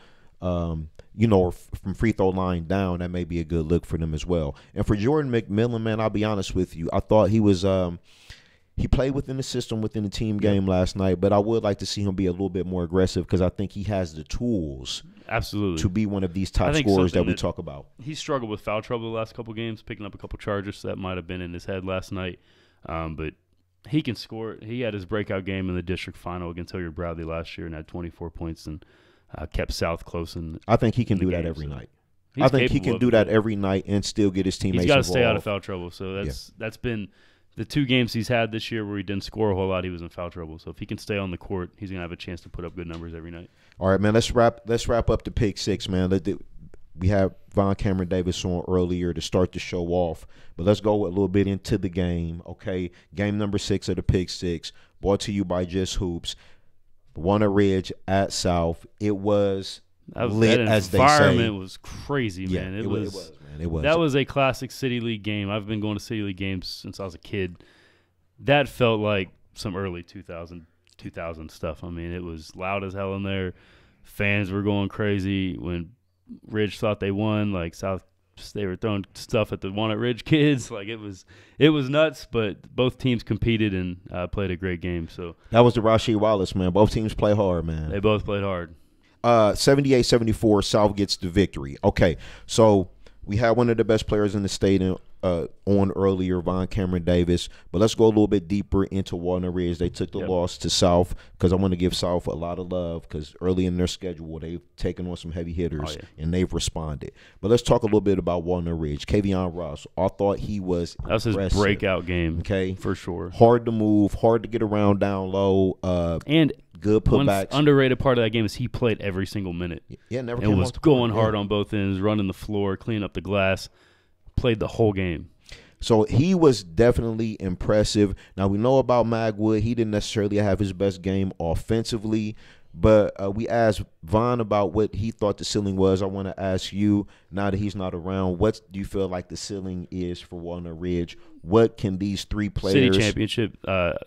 or from free throw line down, that may be a good look for them as well. And for Jordan McMillan, man, I'll be honest with you, I thought he was. He played within the system, within the team game last night, but I would like to see him be a little bit more aggressive because I think he has the tools to be one of these top scorers that we talk about. He struggled with foul trouble the last couple games, picking up a couple charges, so that might have been in his head last night. But he can score. He had his breakout game in the district final against Hilliard Bradley last year and had 24 points and kept South close. I think he can do that every night. I think he can do that every night and still get his teammates involved. He's got to stay out of foul trouble, so that's been – the two games he's had this year where he didn't score a whole lot, he was in foul trouble. So if he can stay on the court, he's going to have a chance to put up good numbers every night. All right, man, let's wrap up the pick six, man. We have Von Cameron Davis on earlier to start the show off, but let's go a little bit into the game, okay? Game number 6 of the pick six, brought to you by Just Hoops. Walnut Ridge at South. It was lit, as they say. That environment was crazy, man. It was, man. It was. That was a classic City League game. I've been going to City League games since I was a kid. That felt like some early 2000 stuff. I mean, it was loud as hell in there. Fans were going crazy. When Ridge thought they won, like South, they were throwing stuff at the Walnut Ridge kids. Like, it was nuts, but both teams competed and played a great game. So that was the Rasheed Wallace, man. Both teams play hard, man. They both played hard. 78-74, South gets the victory. Okay, so we had one of the best players in the state on earlier, Von Cameron Davis. But let's go a little bit deeper into Walnut Ridge. They took the loss to South because I want to give South a lot of love because early in their schedule they've taken on some heavy hitters and they've responded. But let's talk a little bit about Walnut Ridge. Kavion Ross, I thought he was impressive. That was his breakout game, okay, for sure. Hard to move, hard to get around down low, and good putbacks. One underrated part of that game is he played every single minute. Yeah, never. And was going hard on both ends, running the floor, cleaning up the glass. Played the whole game. So he was definitely impressive. Now, we know about Magwood. He didn't necessarily have his best game offensively, but we asked Von about what he thought the ceiling was. I want to ask you, now that he's not around, what do you feel like the ceiling is for Walnut Ridge? What can these three players – City championship.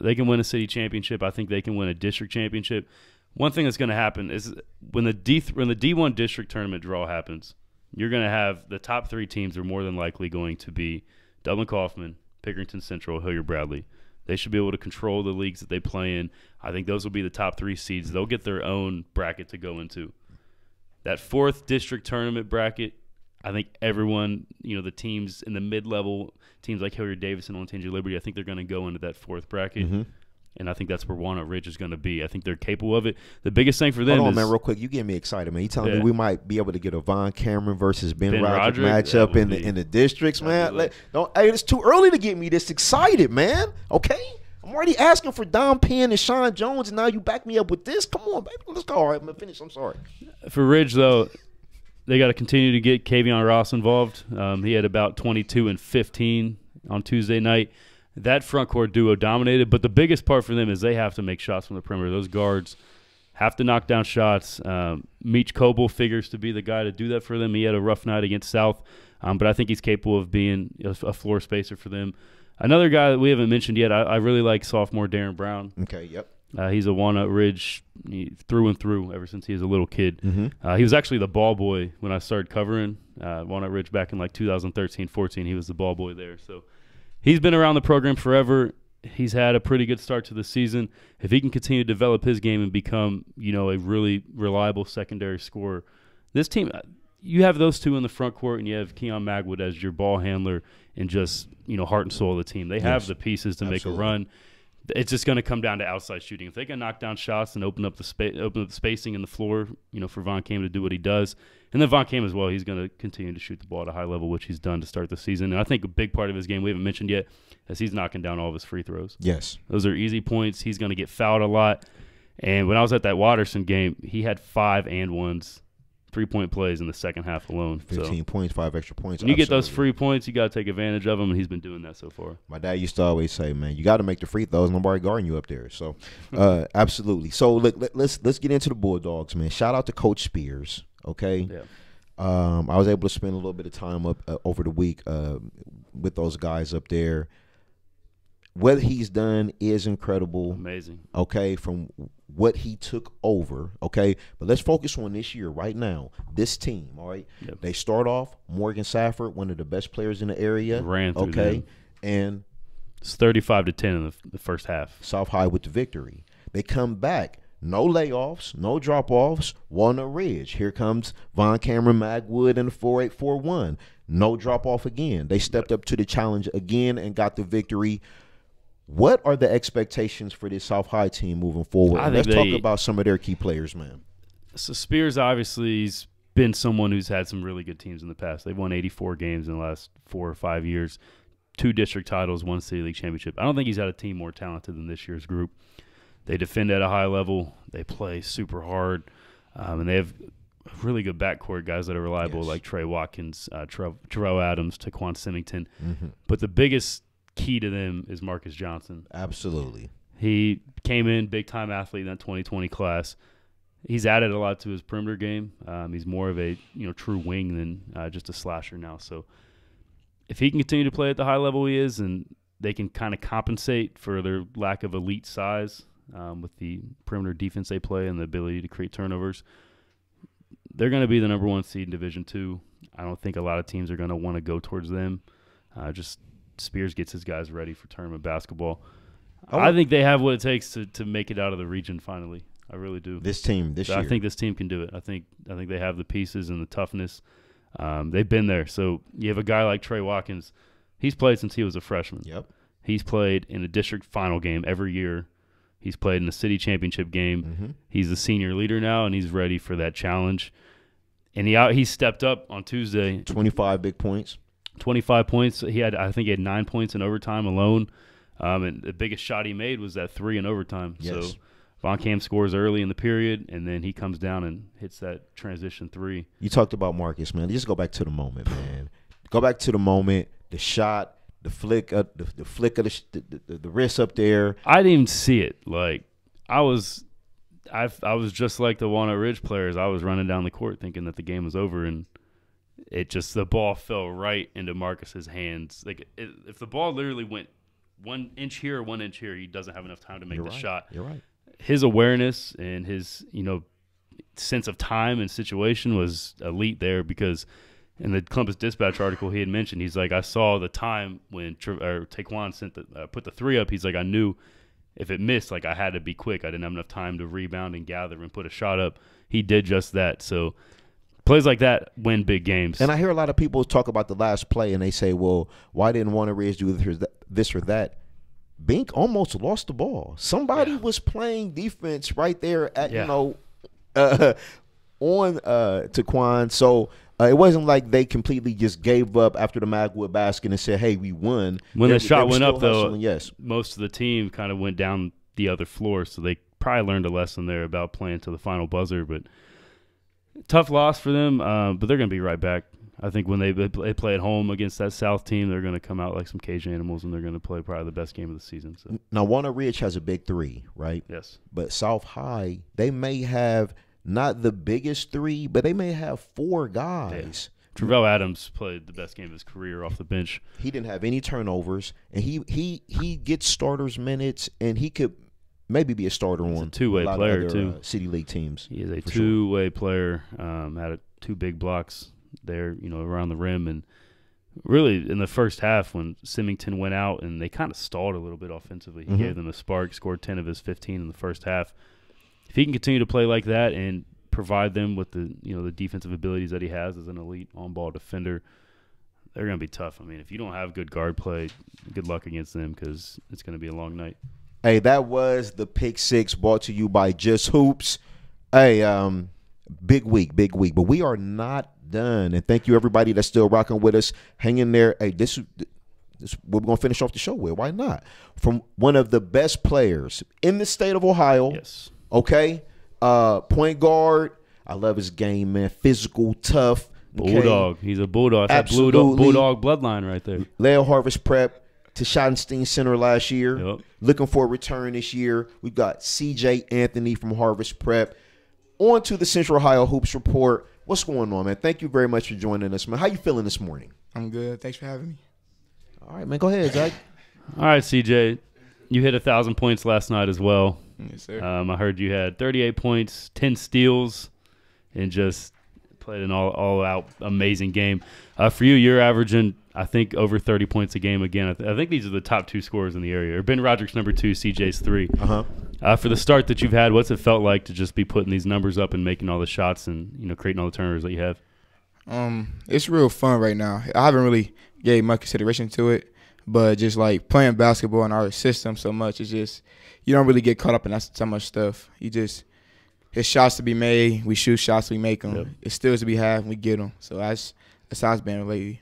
They can win a city championship. I think they can win a district championship. One thing that's going to happen is when the D1 district tournament draw happens, you're going to have the top 3 teams are more than likely going to be Dublin Kaufman, Pickerington Central, Hilliard Bradley. They should be able to control the leagues that they play in. I think those will be the top 3 seeds. They'll get their own bracket to go into. That 4th district tournament bracket, I think everyone, the teams in the mid-level, teams like Hilliard-Davidson, Olentangy Liberty, I think they're going to go into that fourth bracket. Mm-hmm. And I think that's where Walnut Ridge is going to be. I think they're capable of it. The biggest thing for them Hold on, is, man, real quick. You getting me excited, man. You telling me we might be able to get a Von Cameron versus Ben Roderick Roderick matchup in the districts, man? Hey, it's too early to get me this excited, man. Okay? I'm already asking for Don Penn and Sean Jones, and now you back me up with this? Come on, baby. Let's go. All right, I'm going to finish. I'm sorry. For Ridge, though, they got to continue to get Kavion Ross involved. He had about 22 and 15 on Tuesday night. That front court duo dominated, but the biggest part for them is they have to make shots from the perimeter. Those guards have to knock down shots. Meech Coble figures to be the guy to do that for them. He had a rough night against South, but I think he's capable of being a floor spacer for them. Another guy that we haven't mentioned yet, I really like sophomore Darren Brown. Okay, yep. He's a Walnut Ridge through and through ever since he was a little kid. Mm-hmm. He was actually the ball boy when I started covering Walnut Ridge back in like 2013-14. He was the ball boy there. So he's been around the program forever. He's had a pretty good start to the season. If he can continue to develop his game and become, a really reliable secondary scorer, this team, you have those two in the front court, and you have Keon Magwood as your ball handler and just, heart and soul of the team. They have the pieces to make a run. It's just going to come down to outside shooting. If they can knock down shots and open up the spacing in the floor, for Von Cam to do what he does, and then Von Cam as well, he's going to continue to shoot the ball at a high level, which he's done to start the season. And I think a big part of his game we haven't mentioned yet is he's knocking down all of his free throws. Yes, those are easy points. He's going to get fouled a lot. And when I was at that Watterson game, he had 5 and 1s. 3-point plays in the second half alone. 15 points, 5 extra points. When you get those free points, you got to take advantage of them, and he's been doing that so far. My dad used to always say, man, you got to make the free throws. Nobody guarding you up there. So, absolutely. So, let's get into the Bulldogs, man. Shout out to Coach Spears, okay? Yeah. I was able to spend a little bit of time up over the week with those guys up there. What he's done is incredible. Amazing. Okay, from what he took over, okay? But let's focus on this year right now. This team, all right? Yep. They start off, Morgan Safford, one of the best players in the area. Ran through them. And it's 35-10 in the first half. South High with the victory. They come back. No layoffs, no drop-offs. Walnut Ridge. Here comes Von Cameron Magwood in the 4-8-4-1. No drop-off again. They stepped up to the challenge again and got the victory. What are the expectations for this South High team moving forward? Let's talk about some of their key players, man. So Spears obviously has been someone who's had some really good teams in the past. They've won 84 games in the last 4 or 5 years, 2 district titles, 1 city league championship. I don't think he's had a team more talented than this year's group. They defend at a high level. They play super hard, and they have really good backcourt guys that are reliable, like Trey Watkins, Terrell Adams, Taquan Symington. Mm-hmm. But the biggest key to them is Marcus Johnson. Absolutely. He came in big-time athlete in that 2020 class. He's added a lot to his perimeter game. He's more of a true wing than just a slasher now. So if he can continue to play at the high level he is, and they can kind of compensate for their lack of elite size with the perimeter defense they play and the ability to create turnovers, they're going to be the number 1 seed in Division II. I don't think a lot of teams are going to want to go towards them. Just Spears gets his guys ready for tournament basketball. I think they have what it takes to make it out of the region finally. I really do. This year. I think this team can do it. I think they have the pieces and the toughness. They've been there. So you have a guy like Trey Watkins. He's played since he was a freshman. Yep. He's played in a district final game every year. He's played in the city championship game. Mm-hmm. He's the senior leader now, and he's ready for that challenge. And he stepped up on Tuesday. 25 big points. 25 points. I think he had 9 points in overtime alone. And the biggest shot he made was that 3 in overtime. Yes. So Von Cam scores early in the period, and then he comes down and hits that transition 3. You talked about Marcus, man. Just go back to the moment, man. Go back to the moment, the shot, the flick of the wrist up there. I didn't even see it. Like I was just like the Walnut Ridge players. I was running down the court thinking that the game was over, and the ball fell right into Marcus's hands. Like if the ball literally went 1 inch here or 1 inch here, he doesn't have enough time to make the shot. You're right. His awareness and his sense of time and situation was elite there, because in the Columbus Dispatch article he had mentioned, he's like, I saw the time when Taquan put the 3 up. He's like, I knew if it missed, like I had to be quick. I didn't have enough time to rebound and gather and put a shot up. He did just that. So Plays like that win big games. And I hear a lot of people talk about the last play, and they say, well, why didn't Warner Ridge do this or that? Bink almost lost the ball. Somebody was playing defense right there at, on Taquan. So it wasn't like they completely just gave up after the Magwood basket and said, hey, we won. When the shot went up, though, yes. most of the team kind of went down the other floor, so they probably learned a lesson there about playing to the final buzzer. But tough loss for them, but they're going to be right back. I think when they play at home against that South team, they're going to come out like some cage animals, and they're going to play probably the best game of the season. So. Now, Warner Ridge has a big three, right? Yes. But South High, they may have not the biggest three, but they may have 4 guys. Yeah. Travell Adams played the best game of his career off the bench. He didn't have any turnovers, and he gets starters minutes, and he could maybe be a starter on a two-way player, too. City League teams. He is a two-way player. Had 2 big blocks there, around the rim. And really, in the first half, when Symington went out and they kind of stalled a little bit offensively, he gave them a spark, scored 10 of his 15 in the first half. If he can continue to play like that and provide them with the the defensive abilities that he has as an elite on-ball defender, they're going to be tough. I mean, if you don't have good guard play, good luck against them because it's going to be a long night. Hey, that was the Pick Six brought to you by Just Hoops. Hey, big week. But we are not done. And thank you, everybody that's still rocking with us. Hang in there. Hey, this we're going to finish off the show with. Why not? From one of the best players in the state of Ohio. Yes. Okay? Point guard. I love his game, man. Physical, tough. Okay? Bulldog. He's a bulldog. Absolutely. Bulldog bloodline right there. Leo Harvest Prep to Schottenstein Center last year. Yep. Looking for a return this year. We've got CJ Anthony from Harvest Prep. On to the Central Ohio Hoops Report. What's going on, man? Thank you very much for joining us, man. How you feeling this morning? I'm good. Thanks for having me. All right, man. Go ahead, Zach. All right, CJ. You hit 1,000 points last night as well. Yes, sir. I heard you had 38 points, 10 steals, and just played an all-out amazing game. For you, you're averaging, I think, over 30 points a game again. I think these are the top 2 scorers in the area. Or Ben Roderick's number 2, CJ's 3. For the start that you've had, what's it felt like to just be putting these numbers up and making all the shots and creating all the turnovers that you have? It's real fun right now. I haven't really gave much consideration to it, but just like playing basketball in our system so much, it's just you don't really get caught up in that so much stuff. It's shots to be made. We shoot shots, we make them. Yep. It's steals to be had, and we get them. So that's how it's been lately.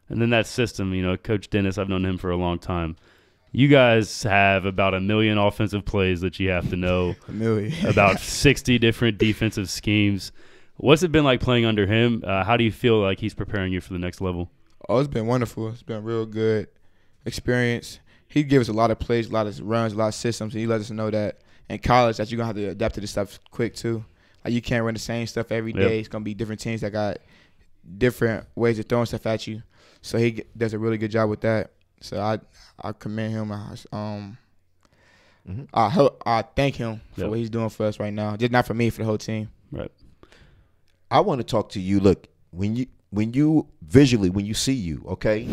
And then that system, Coach Dennis, I've known him for a long time. You guys have about 1 million offensive plays that you have to know. 1 million. About 60 different defensive schemes. What's it been like playing under him? How do you feel like he's preparing you for the next level? Oh, it's been wonderful. It's been a real good experience. He gives us a lot of plays, a lot of runs, a lot of systems, and he lets us know that in college that you're going to have to adapt to this stuff quick too. Like you can't run the same stuff every day. Yep. It's going to be different teams that got different ways of throwing stuff at you. So he does a really good job with that. So I commend him. I thank him for what he's doing for us right now. Just not for me, for the whole team. Right. I want to talk to you. Look, when you visually, when you see you, okay,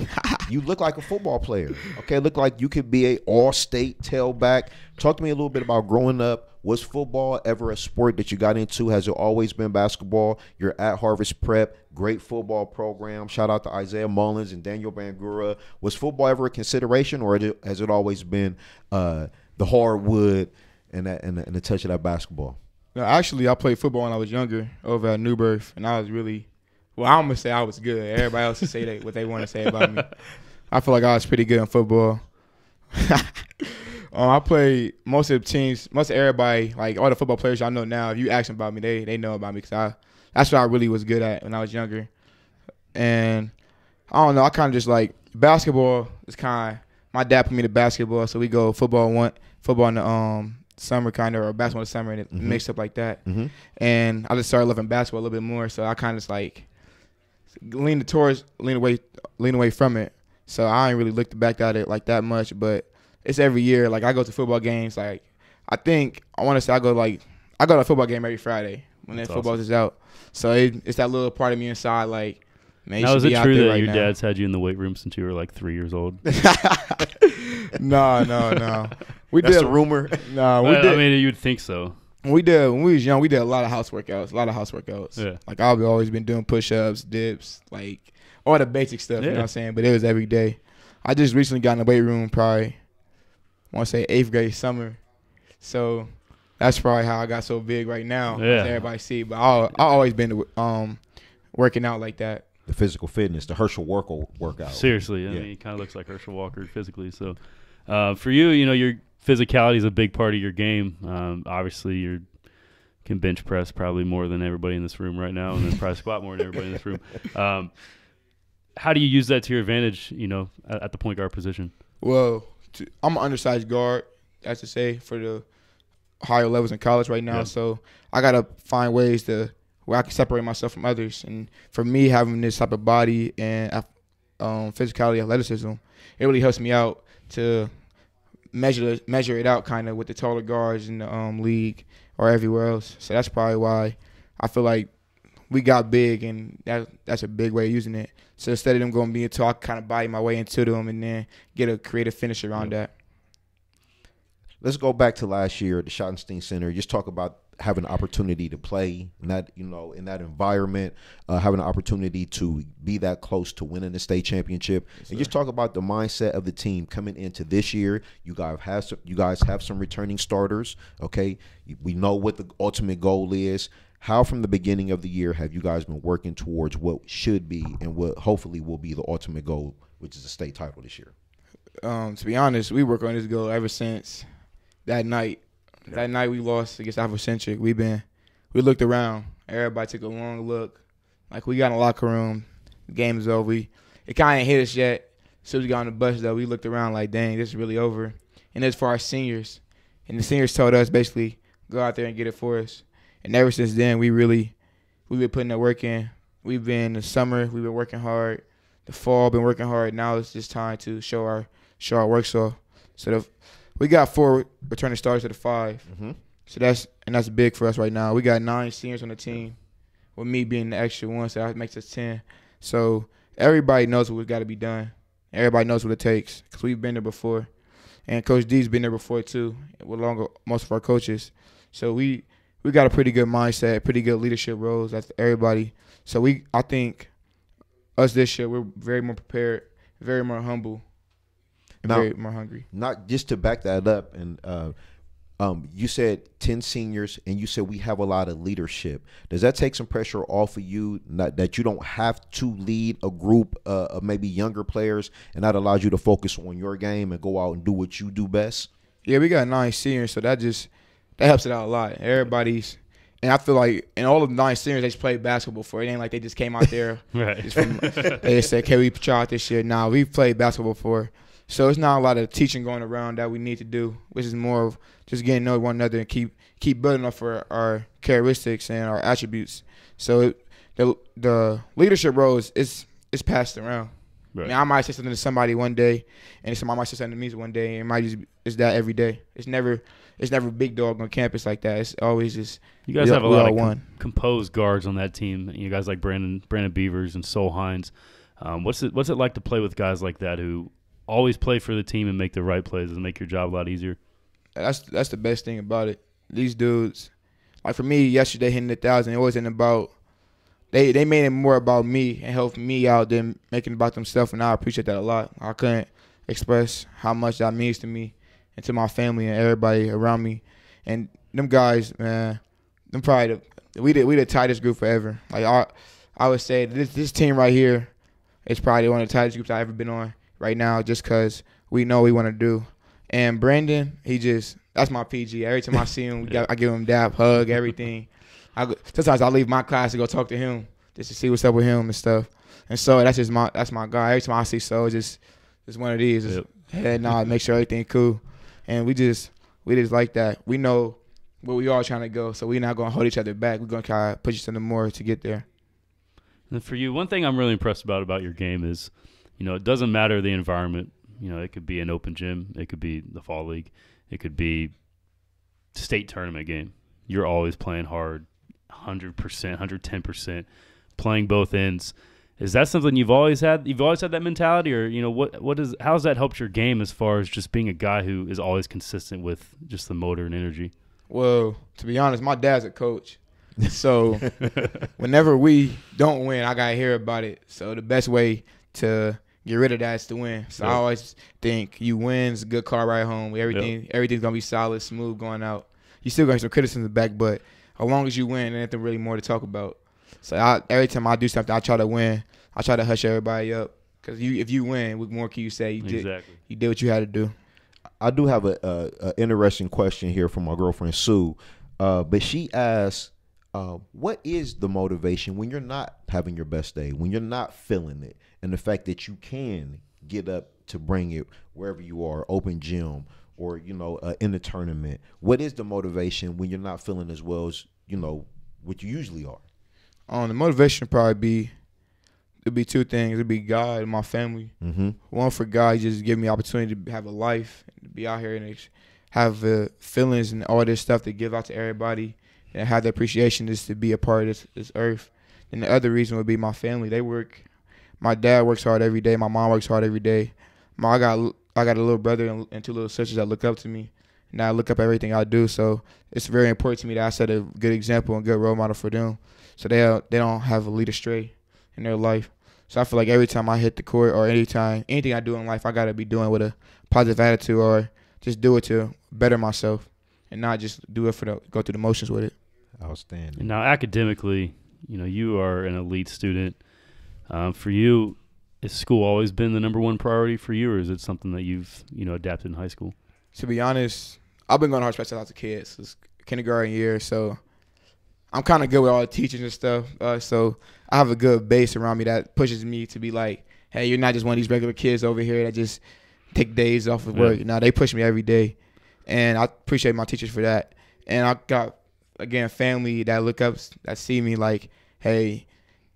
you look like a football player. Okay, look like you could be a all-state tailback. Talk to me a little bit about growing up. Was football ever a sport that you got into? Has it always been basketball? You're at Harvest Prep, great football program. Shout out to Isaiah Mullins and Daniel Bangura. Was football ever a consideration, or has it always been the hardwood and the touch of that basketball? No, actually, I played football when I was younger over at New Birth, and I was really well, I'm going to say I was good. Everybody else will say what they want to say about me. I feel like I was pretty good in football. I played most of the teams, most of everybody, like all the football players y'all know now, if you ask them about me, they know about me because that's what I really was good at when I was younger. And I don't know, I kind of just like basketball is kind of, my dad put me to basketball, so we go football in the summer kind of, or basketball in the summer, and it mixed up like that. And I just started loving basketball a little bit more, so I kind of just like lean away from it. So I ain't really looked back at it like that much, but it's every year. Like I go to football games. Like I want to say I go to a football game every Friday when that football is out. So it's that little part of me inside. Like, man, now, is it true that right your now. dad's had you in the weight room since you were like 3 years old? No. That's a rumor. No, I mean, you'd think so. when we was young, we did a lot of house workouts. Yeah. Like I've always been doing push-ups, dips, like all the basic stuff. You know what I'm saying? But it was every day. I just recently got in the weight room, probably I want to say 8th grade summer. So that's probably how I got so big right now. Yeah. As everybody see, but I always been working out like that. The physical fitness, the Herschel workout. Seriously, I mean, he kind of looks like Herschel Walker physically. So, for you, your physicality is a big part of your game. Obviously, you can bench press probably more than everybody in this room right now, and then probably squat more than everybody in this room. How do you use that to your advantage? At the point guard position. Well, I'm an undersized guard. That's to say for the higher levels in college right now. Yeah. So I gotta find ways where I can separate myself from others. And for me, having this type of body and physicality, athleticism, it really helps me out to measure it out kind of with the taller guards in the league or everywhere else. So that's probably why I feel like we got big, and that's a big way of using it. So instead of them going being tall, I kind of body my way into them and then get a creative finish around that. Let's go back to last year at the Schottenstein Center. Just talk about having an opportunity to play in that, in that environment, having an opportunity to be that close to winning the state championship. Yes, and just talk about the mindset of the team coming into this year. You guys have some returning starters, okay? We know what the ultimate goal is. How from the beginning of the year have you guys been working towards what should be and what hopefully will be the ultimate goal, which is the state title this year? To be honest, we work on this goal ever since that night. That night we lost against Afrocentric. We looked around. Everybody took a long look. Like, we got in the locker room. The game is over. It kind of hit us yet. As soon as we got on the bus, though, we looked around like, dang, this is really over. And it's for our seniors. And the seniors told us basically, go out there and get it for us. And ever since then, we've been putting that work in. We've been in the summer, we've been working hard. The fall, been working hard. Now it's just time to show our work. So we got 4 returning starters to the 5. Mm-hmm. So that's big for us right now. We got 9 seniors on the team, with me being the extra one, so that makes us 10. So everybody knows what's got to be done. Everybody knows what it takes because we've been there before. And Coach D's been there before too, along with most of our coaches. So we got a pretty good mindset, pretty good leadership roles. That's everybody. So I think us this year, we're very more prepared, very more humble, and very more hungry. Not just to back that up, and you said 10 seniors, and you said we have a lot of leadership. Does that take some pressure off of you, that you don't have to lead a group of maybe younger players, and that allows you to focus on your game and go out and do what you do best? Yeah, we got 9 seniors, so that helps it out a lot. And I feel like in all of the 9 seniors, they just played basketball before. It ain't like they just came out there. Right. They just said, "Can we try out this year?" Nah, we've played basketball before. So it's not a lot of teaching going around that we need to do, which is more of just getting to know one another and keep building up for our characteristics and our attributes. So the leadership role is passed around. Right. I mean, I might say something to somebody one day, and somebody might say something to me one day, and it might just it's that every day. It's never big dog on campus like that. It's always just you guys have a lot of composed guards on that team. You guys like Brandon Beavers and Sol Hines. What's it like to play with guys like that who always play for the team and make the right plays and make your job a lot easier? That's the best thing about it. These dudes, like for me, yesterday hitting 1,000, it wasn't about they made it more about me and helped me out than making it about themselves, and I appreciate that a lot. I couldn't express how much that means to me and to my family and everybody around me. And them guys, man, them probably we the tightest group forever. Like I would say this team right here is probably one of the tightest groups I've ever been on right now, just because we know what we want to do. And Brandon, that's my PG. Every time I see him, I give him a dap, hug, everything. Sometimes I leave my class to go talk to him just to see what's up with him and stuff. And so that's my guy. Every time I see So, it's one of these. Just head nod, make sure everything cool. And we just like that. We know where we are trying to go, so we're not going to hold each other back. We're going to try to push each other more to get there. And for you, one thing I'm really impressed about your game is, it doesn't matter the environment. It could be an open gym. It could be the fall league. It could be state tournament game. You're always playing hard, 100%, 110%, playing both ends. Is that something you've always had? You've always had that mentality, or how's that helped your game as far as just being a guy who is always consistent with just the motor and energy? Well, to be honest, my dad's a coach. So whenever we don't win, I got to hear about it. So the best way to get rid of that is to win. So I always think you win is a good car ride home. Everything's going to be solid, smooth going out. You still got some criticism back, but as long as you win, there's nothing really more to talk about. So every time I do something, I try to win. I try to hush everybody up. Because if you win, what more can you say? You did what you had to do. I do have a interesting question here from my girlfriend Sue, but she asked, what is the motivation when you're not having your best day, when you're not feeling it, and the fact that you can get up to bring it wherever you are, open gym or, in the tournament? What is the motivation when you're not feeling as well as, what you usually are? The motivation probably it'd be two things. It'd be God and my family. Mm-hmm. One, for God, he just give me opportunity to have a life, to be out here and have feelings and all this stuff to give out to everybody, and have the appreciation just to be a part of this earth. And the other reason would be my family. They work. My dad works hard every day. My mom works hard every day. I got a little brother and two little sisters that look up to me, and I look up everything I do. So it's very important to me that I set a good example and good role model for them, so they don't have a lead astray in their life. So I feel like every time I hit the court or anything I do in life, I got to be doing with a positive attitude or just do it to better myself and not just do it go through the motions with it. Outstanding. Now, academically, you are an elite student. For you, has school always been the number one priority for you, or is it something that you've, adapted in high school? To be honest, I've been going to hard special as a kid. Since kindergarten year, so I'm kind of good with all the teachers and stuff. So I have a good base around me that pushes me to be like, hey, you're not just one of these regular kids over here that just take days off of work. They push me every day, and I appreciate my teachers for that. And I got, again, family that look up, that see me like, hey,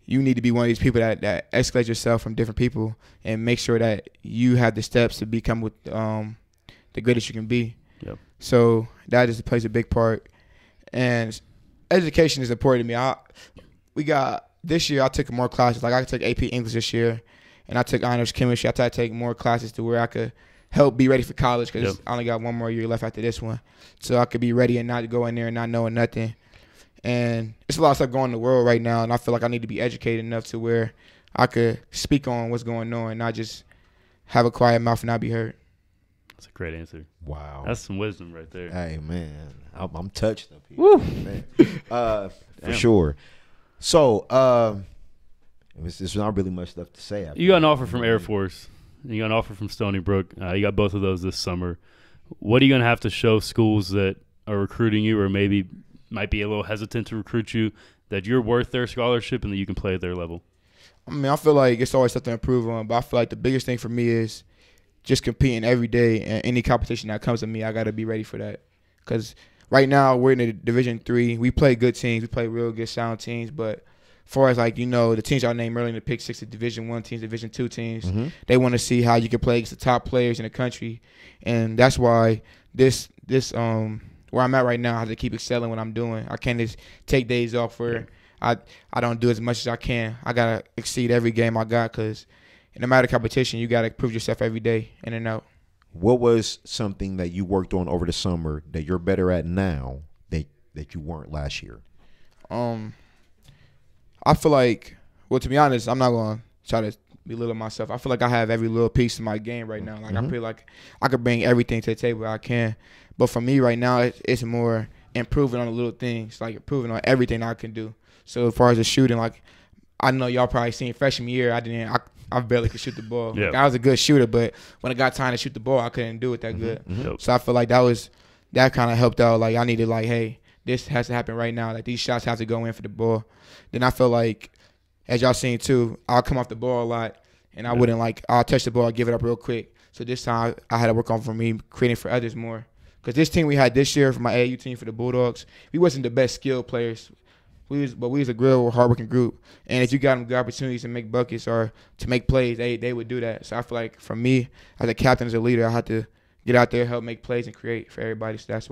you need to be one of these people that escalate yourself from different people and make sure that you have the steps to become the greatest you can be. Yep. So that just plays a big part. And education is important to me. This year I took more classes. Like I took AP English this year, and I took honors chemistry. I tried to take more classes to where I could help be ready for college, because I only got one more year left after this one. So I could be ready and not go in there and not knowing nothing. And it's a lot of stuff going in the world right now, and I feel like I need to be educated enough to where I could speak on what's going on and not just have a quiet mouth and not be heard. That's a great answer. Wow. That's some wisdom right there. Hey, man. I'm touched up here. Woo. Man. For sure. So, there's not really much left to say. You got an offer from Air Force. You got an offer from Stony Brook. You got both of those this summer. What are you going to have to show schools that are recruiting you, or maybe might be a little hesitant to recruit you, that you're worth their scholarship and that you can play at their level? I mean, I feel like it's always something to improve on, but I feel like the biggest thing for me is just competing every day, and any competition that comes to me, I got to be ready for that. Because right now we're in the Division III. We play good teams. We play real good, sound teams. But as far as the teams I named earlier in the pick six, the Division I teams, Division II teams, they want to see how you can play against the top players in the country. And that's why this where I'm at right now, I have to keep excelling what I'm doing. I can't just take days off where I don't do as much as I can. I got to exceed every game I got, because in no matter competition, you got to prove yourself every day, in and out. What was something that you worked on over the summer that you're better at now that you weren't last year? I feel like, well, to be honest, I'm not going to try to belittle myself. I feel like I have every little piece of my game right now. Like I feel like I could bring everything to the table I can. But for me right now, it's more improving on the little things, like improving on everything I can do. So as far as the shooting, like I know y'all probably seen freshman year, I barely could shoot the ball. Yeah. Like, I was a good shooter, but when it got time to shoot the ball, I couldn't do it that good. Yep. So I feel like that kind of helped out. Like I needed hey, this has to happen right now. Like these shots have to go in for the ball. Then I feel like, as y'all seen too, I'll come off the ball a lot, and I wouldn't I'll touch the ball, give it up real quick. So this time I had to work on for me creating for others more. Because this team we had this year for my AAU team for the Bulldogs, we wasn't the best skilled players. But we was a real hardworking group. And if you got them good opportunities to make buckets or to make plays, they would do that. So I feel like for me, as a captain, as a leader, I had to get out there, help make plays, and create for everybody. So that's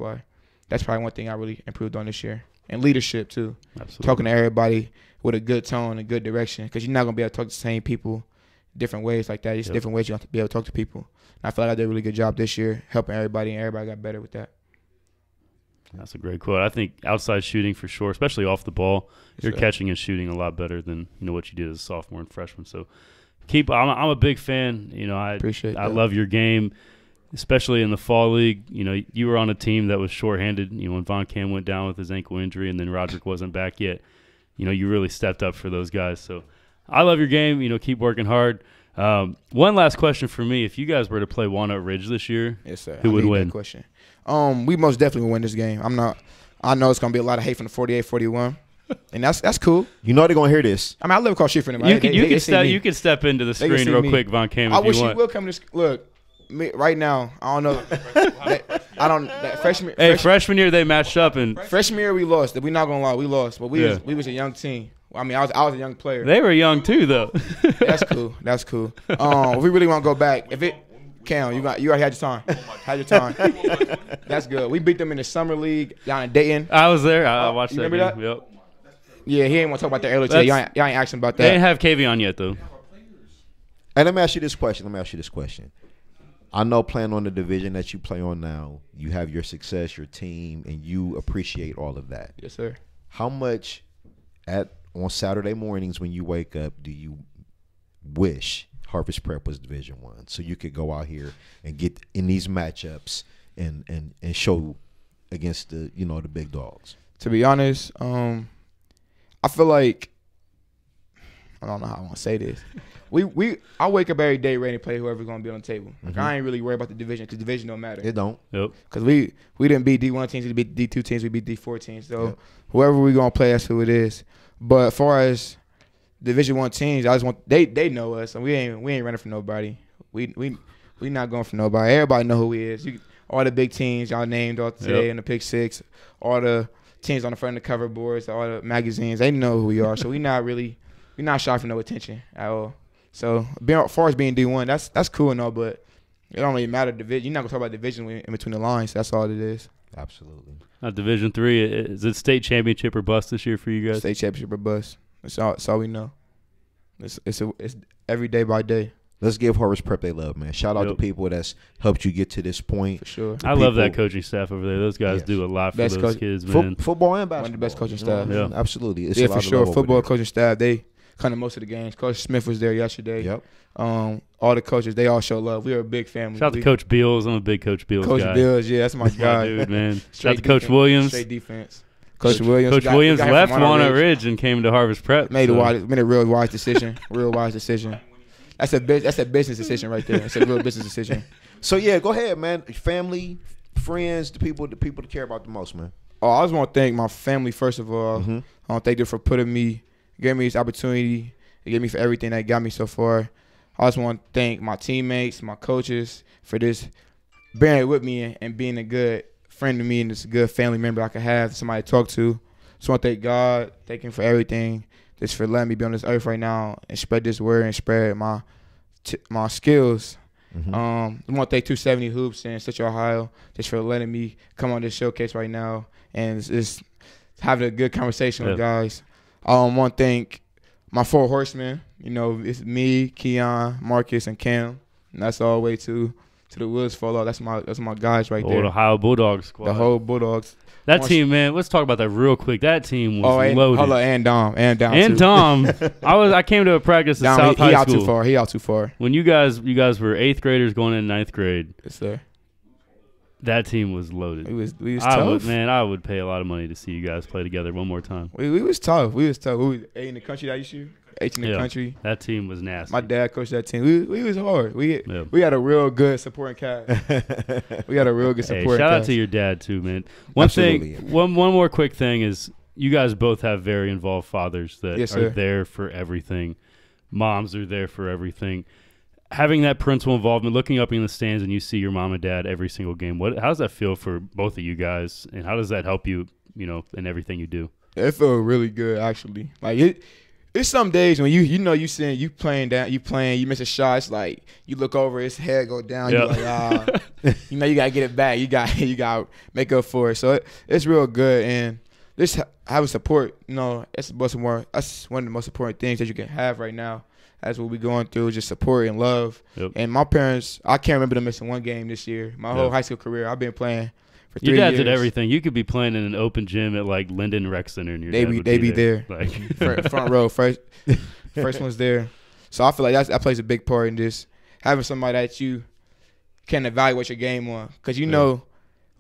probably one thing I really improved on this year. And leadership too. Absolutely. Talking to everybody with a good tone and good direction. Because you're not going to be able to talk to the same people different ways like that. It's different ways you have to be able to talk to people. And I feel like I did a really good job this year helping everybody, and everybody got better with that. That's a great quote. I think outside shooting for sure, especially off the ball, you're sir. catching and shooting a lot better than what you did as a sophomore and freshman. So I'm a big fan. I Appreciate I that. love your game, especially in the fall league. You were on a team that was shorthanded. When Von Cam went down with his ankle injury, and then Roderick wasn't back yet. You really stepped up for those guys. So I love your game. Keep working hard. One last question for me: if you guys were to play Walnut Ridge this year, Yes, sir. who I would need that win? Question. We most definitely will win this game. I know it's gonna be a lot of hate from the 48-41, and that's cool. You know they're gonna hear this. I live across the street from them. You can step into the They can screen see real me. quick, Von Cam, I if wish you he want. will come to look. Right now, I don't know. Freshman. Freshman year they matched up, and Freshman year we lost. We're not gonna lie, we lost. But we Yeah. was a young team. I was a young player. they were young too, though. That's cool. That's cool. If we really want to go back, Cam, you already had your time. Had your time. That's good. We beat them in the summer league down in Dayton. I was there. I watched you that remember game. that? Yep. Yeah, he ain't want to talk about that earlier today. That's- Y'all ain't asking about They didn't that. have KV on yet, though. And let me ask you this question. I know playing on the division that you play on now, you have your success, your team, and you appreciate all of that. Yes, sir. How much on Saturday mornings when you wake up do you wish Harvest Prep was Division I, so you could go out here and get in these matchups and show against the the big dogs? To be honest, I feel like I don't know how I want to say this. I wake up every day ready to play whoever's gonna be on the table. Like, I ain't really worried about the division because division don't matter. It don't. Yep. Because we didn't beat D1 teams, we beat D2 teams, we beat D4 teams. So Yep. whoever we gonna play, that's who it is. But as far as Division I teams, I just want they know us, and we ain't running for nobody. We not going for nobody. Everybody know who we is. All the big teams y'all named all today in the Pick Six, all the teams on the front of the cover boards, all the magazines, they know who we are. So we not shy for no attention at all. So as far as being D1, that's cool and all, but it don't really matter. Division, you're not gonna talk about division in between the lines. That's all it is. Absolutely. Not Division III. Is it state championship or bust this year for you guys? State championship or bust. That's all we know. It's every day by day. Let's give Harvest Prep they love, man. Shout out to Yep. people that's helped you get to this point. For sure. I love that people- coaching staff over there. Those guys Yes. do a lot for Best those coach- kids, man. Football and basketball. One of the best coaching You know what I staff. mean? Absolutely. It's Yeah, a lot for of sure. love over Football there. coaching staff, they come to most of the games. Coach Smith was there yesterday. Yep. All the coaches, they all show love. We are a big family. Shout out to Coach Beals. I'm a big Coach Beals Coach guy. Bills, yeah, that's my That's my guy. dude, man. Shout out Straight to Coach defense, Williams. Straight defense. Coach Williams. Coach got- Williams got him left from Walnut Ridge and came to Harvest Prep. Made so- a real wise decision. Real wise decision. That's a business decision right there. It's a real business decision. So yeah, go ahead, man. Family, friends, the people that care about the most, man. Oh, I just want to thank my family first of all. Mhm. I want to thank them for giving me this opportunity. They gave me for everything that got me so far. I just want to thank my teammates, my coaches for this bearing with me and being a good friend to me and just a good family member I could have, somebody to talk to. Just want to thank God, thank Him for everything, just for letting me be on this earth right now and spread this word and spread my skills. Mhm. I want to thank 270 Hoops in Central Ohio just for letting me come on this showcase right now and just having a good conversation with guys. I want to thank my 4 horsemen. It's me, Keon, Marcus, and Cam. And that's all the way to the Woods Fall. That's my guys right Oh, there. the Ohio Bulldogs squad. The whole Bulldogs. That team, man. Let's talk about that real quick. That team was and, loaded. hold on, and Dom. And too. Dom. I came to a practice at Dom, South he High out School. too far. He out too far. When you guys were 8th graders going in 9th grade, Yes, sir. that team was loaded. We was I tough. would pay a lot of money to see you guys play together one more time. We was tough. We was 8 in the country that year. 8 in the Yeah. country. That team was nasty. My dad coached that team. We was hard. We Yeah. had a real good supporting cast. We had a real good Hey, supporting shout out cast. to your dad too, man. Absolutely. One more quick thing is you guys both have very involved fathers that Yes, are sir. there for everything. Moms are there for everything. Having that parental involvement, looking up in the stands and you see your mom and dad every single game. How does that feel for both of you guys, and how does that help you, in everything you do? It felt really good actually. Like it's some days when you playing, you miss a shot. It's like you look over, his head go down. Yeah. You're like, you gotta get it back. You got make up for it. So it's real good, and just having support. That's one of the most important things that you can have right now That's what we going through, just support and love. Yep. And my parents, I can't remember them missing one game this year. My whole high school career, I've been playing for 3 Your years. dad did everything. You could be playing in an open gym at like Linden Rec Center, and your They dad would be there. Like front row, first one's there. So I feel like that plays a big part in this, having somebody that you can evaluate your game on, because you know,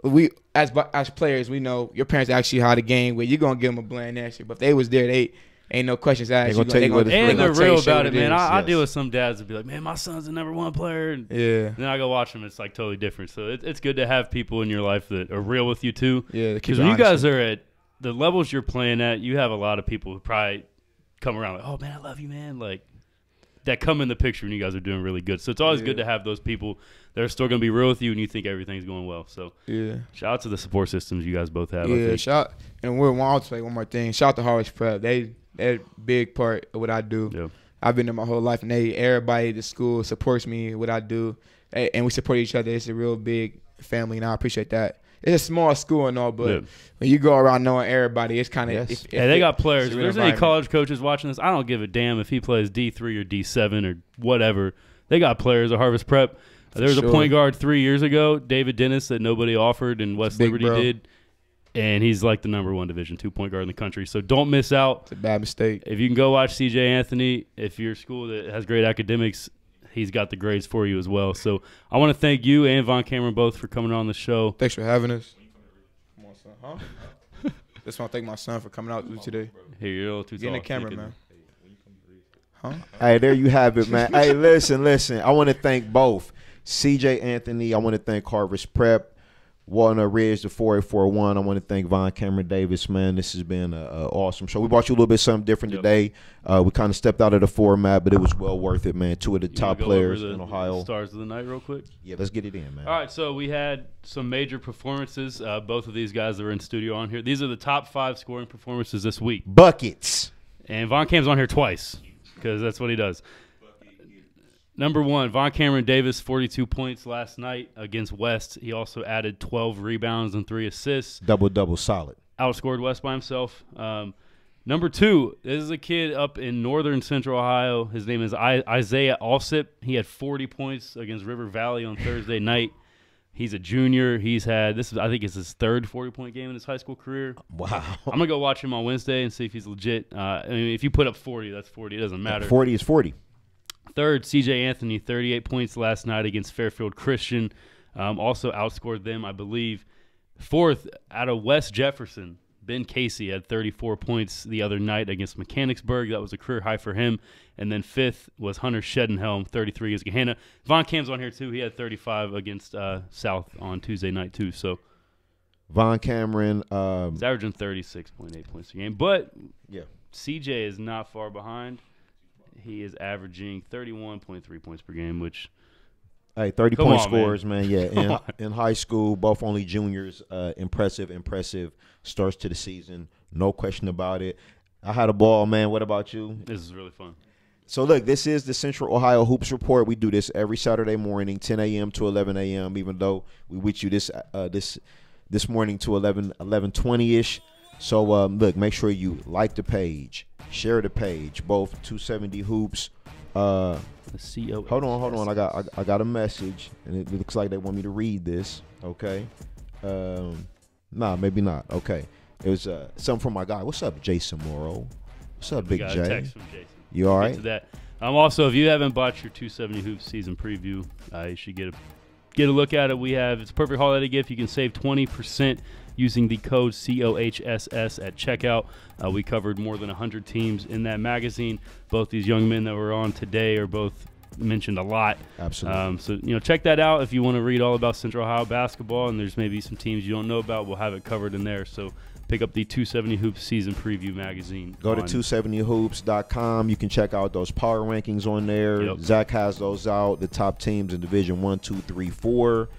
we as players, we know your parents actually how the game where you're gonna give them a bland answer, but if they was there, they ain't no questions asked. They gonna tell you what it's and they're real about it, man. I Yes. deal with some dads that be like, "Man, my son's the #1 player." And Yeah, then I go watch them. It's like totally different. So it's good to have people in your life that are real with you too. yeah. Because when you guys are at the levels you're playing at, you have a lot of people who probably come around like, "Oh man, I love you, man." Like that come in the picture when you guys are doing really good. So it's always good to have those people that are still going to be real with you and you think everything's going well. So shout out to the support systems you guys both have. I think. Shout and I'll say one more thing. Shout out to Harvest Prep. They're a big part of what I do. Yeah. I've been there my whole life, and everybody at the school supports me in what I do, and we support each other. It's a real big family, and I appreciate that. It's a small school and all, but when you go around knowing everybody, it's kind of Hey, they got players. If real there's any environment. college coaches watching this, I don't give a damn if he plays D3 or D7 or whatever. They got players at Harvest Prep. There was a point guard 3 years ago, David Dennis, that nobody offered and West Liberty did. And he's like the #1 Division II point guard in the country. So don't miss out. It's a bad mistake. If you can go watch CJ Anthony, if you're a school that has great academics, he's got the grades for you as well. So I want to thank you and Von Cameron both for coming on the show. Thanks for having us. Come on, son. Huh? Just want to thank my son for coming out today. Here, you're a little too Get in the tall. camera, man. Huh? Hey, there you have it, man. Hey, listen. I want to thank both CJ Anthony. I want to thank Harvest Prep. Walnut Ridge, the 4841. I want to thank Von Cameron Davis, man. This has been an awesome show. We brought you a little bit something different today. We kind of stepped out of the format, but it was well worth it, man. Two of the top players in Ohio. Stars of the night real quick. Yeah, let's get it in, man. All right, so we had some major performances. Both of these guys that were in studio on here. These are the top 5 scoring performances this week. Buckets. And Von Cam's on here twice because that's what he does. #1, Von Cameron Davis, 42 points last night against West. He also added 12 rebounds and 3 assists. Double solid. Outscored West by himself. #2, this is a kid up in northern central Ohio. His name is Isaiah Alsip. He had 40 points against River Valley on Thursday night. He's a junior. He's had I think it's his 3rd 40-point game in his high school career. Wow. I'm gonna go watch him on Wednesday and see if he's legit. I mean, if you put up 40, that's 40. It doesn't matter. 40 is 40. 3rd, CJ Anthony, 38 points last night against Fairfield Christian. Also outscored them, I believe. 4th, out of West Jefferson, Ben Casey had 34 points the other night against Mechanicsburg. That was a career high for him. And then 5th was Hunter Shedenhelm, 33 against Gahanna. Von Cam's on here, too. He had 35 against South on Tuesday night, too. So Von Cameron. he's averaging 36.8 points a game. But Yeah. CJ is not far behind. He is averaging 31.3 points per game, which Hey, 30-point on, scores, man. Yeah, Come on. in high school, both only juniors. Impressive starts to the season. No question about it. I had a ball, man. What about you? this is really fun. So, look, this is the Central Ohio Hoops Report. We do this every Saturday morning, 10 a.m. to 11 a.m., even though we with you this morning to 11:20-ish. So, look, make sure you like the page, share the page, both 270 Hoops. The COHSS. Hold on. I got a message, and it looks like they want me to read this. Okay. Nah, maybe not. Okay. It was something from my guy. What's up, Jason Morrow? What's up, We Big got J? a text from Jason. You all Get right? to that. Also, if you haven't bought your 270 Hoops season preview, you should get a look at it. It's a perfect holiday gift. You can save 20% using the code COHSS at checkout. We covered more than 100 teams in that magazine. Both these young men that were on today are both mentioned a lot. Absolutely. So check that out if you want to read all about Central Ohio basketball, and there's maybe some teams you don't know about. We'll have it covered in there. So pick up the 270 Hoops season preview magazine. Go to 270hoops.com. You can check out those power rankings on there. Yep. Zach has those out, the top teams in Division 1, 2, 3, 4.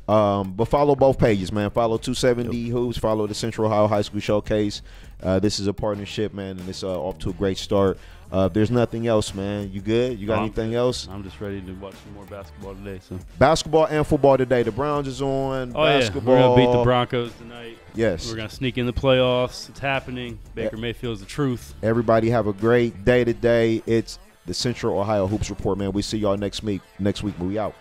But follow both pages, man. Follow 270 Hoops. Follow the Central Ohio High School Showcase. This is a partnership, man, and it's off to a great start. If there's nothing else, man, you good? You got anything else? I'm just ready to watch some more basketball today. So Basketball and football today. The Browns is on. Basketball. Yeah, we're gonna beat the Broncos tonight. Yes. We're gonna sneak in the playoffs. It's happening. Baker Mayfield's the truth. Everybody have a great day today. It's the Central Ohio Hoops Report, man. We see y'all next week. We out.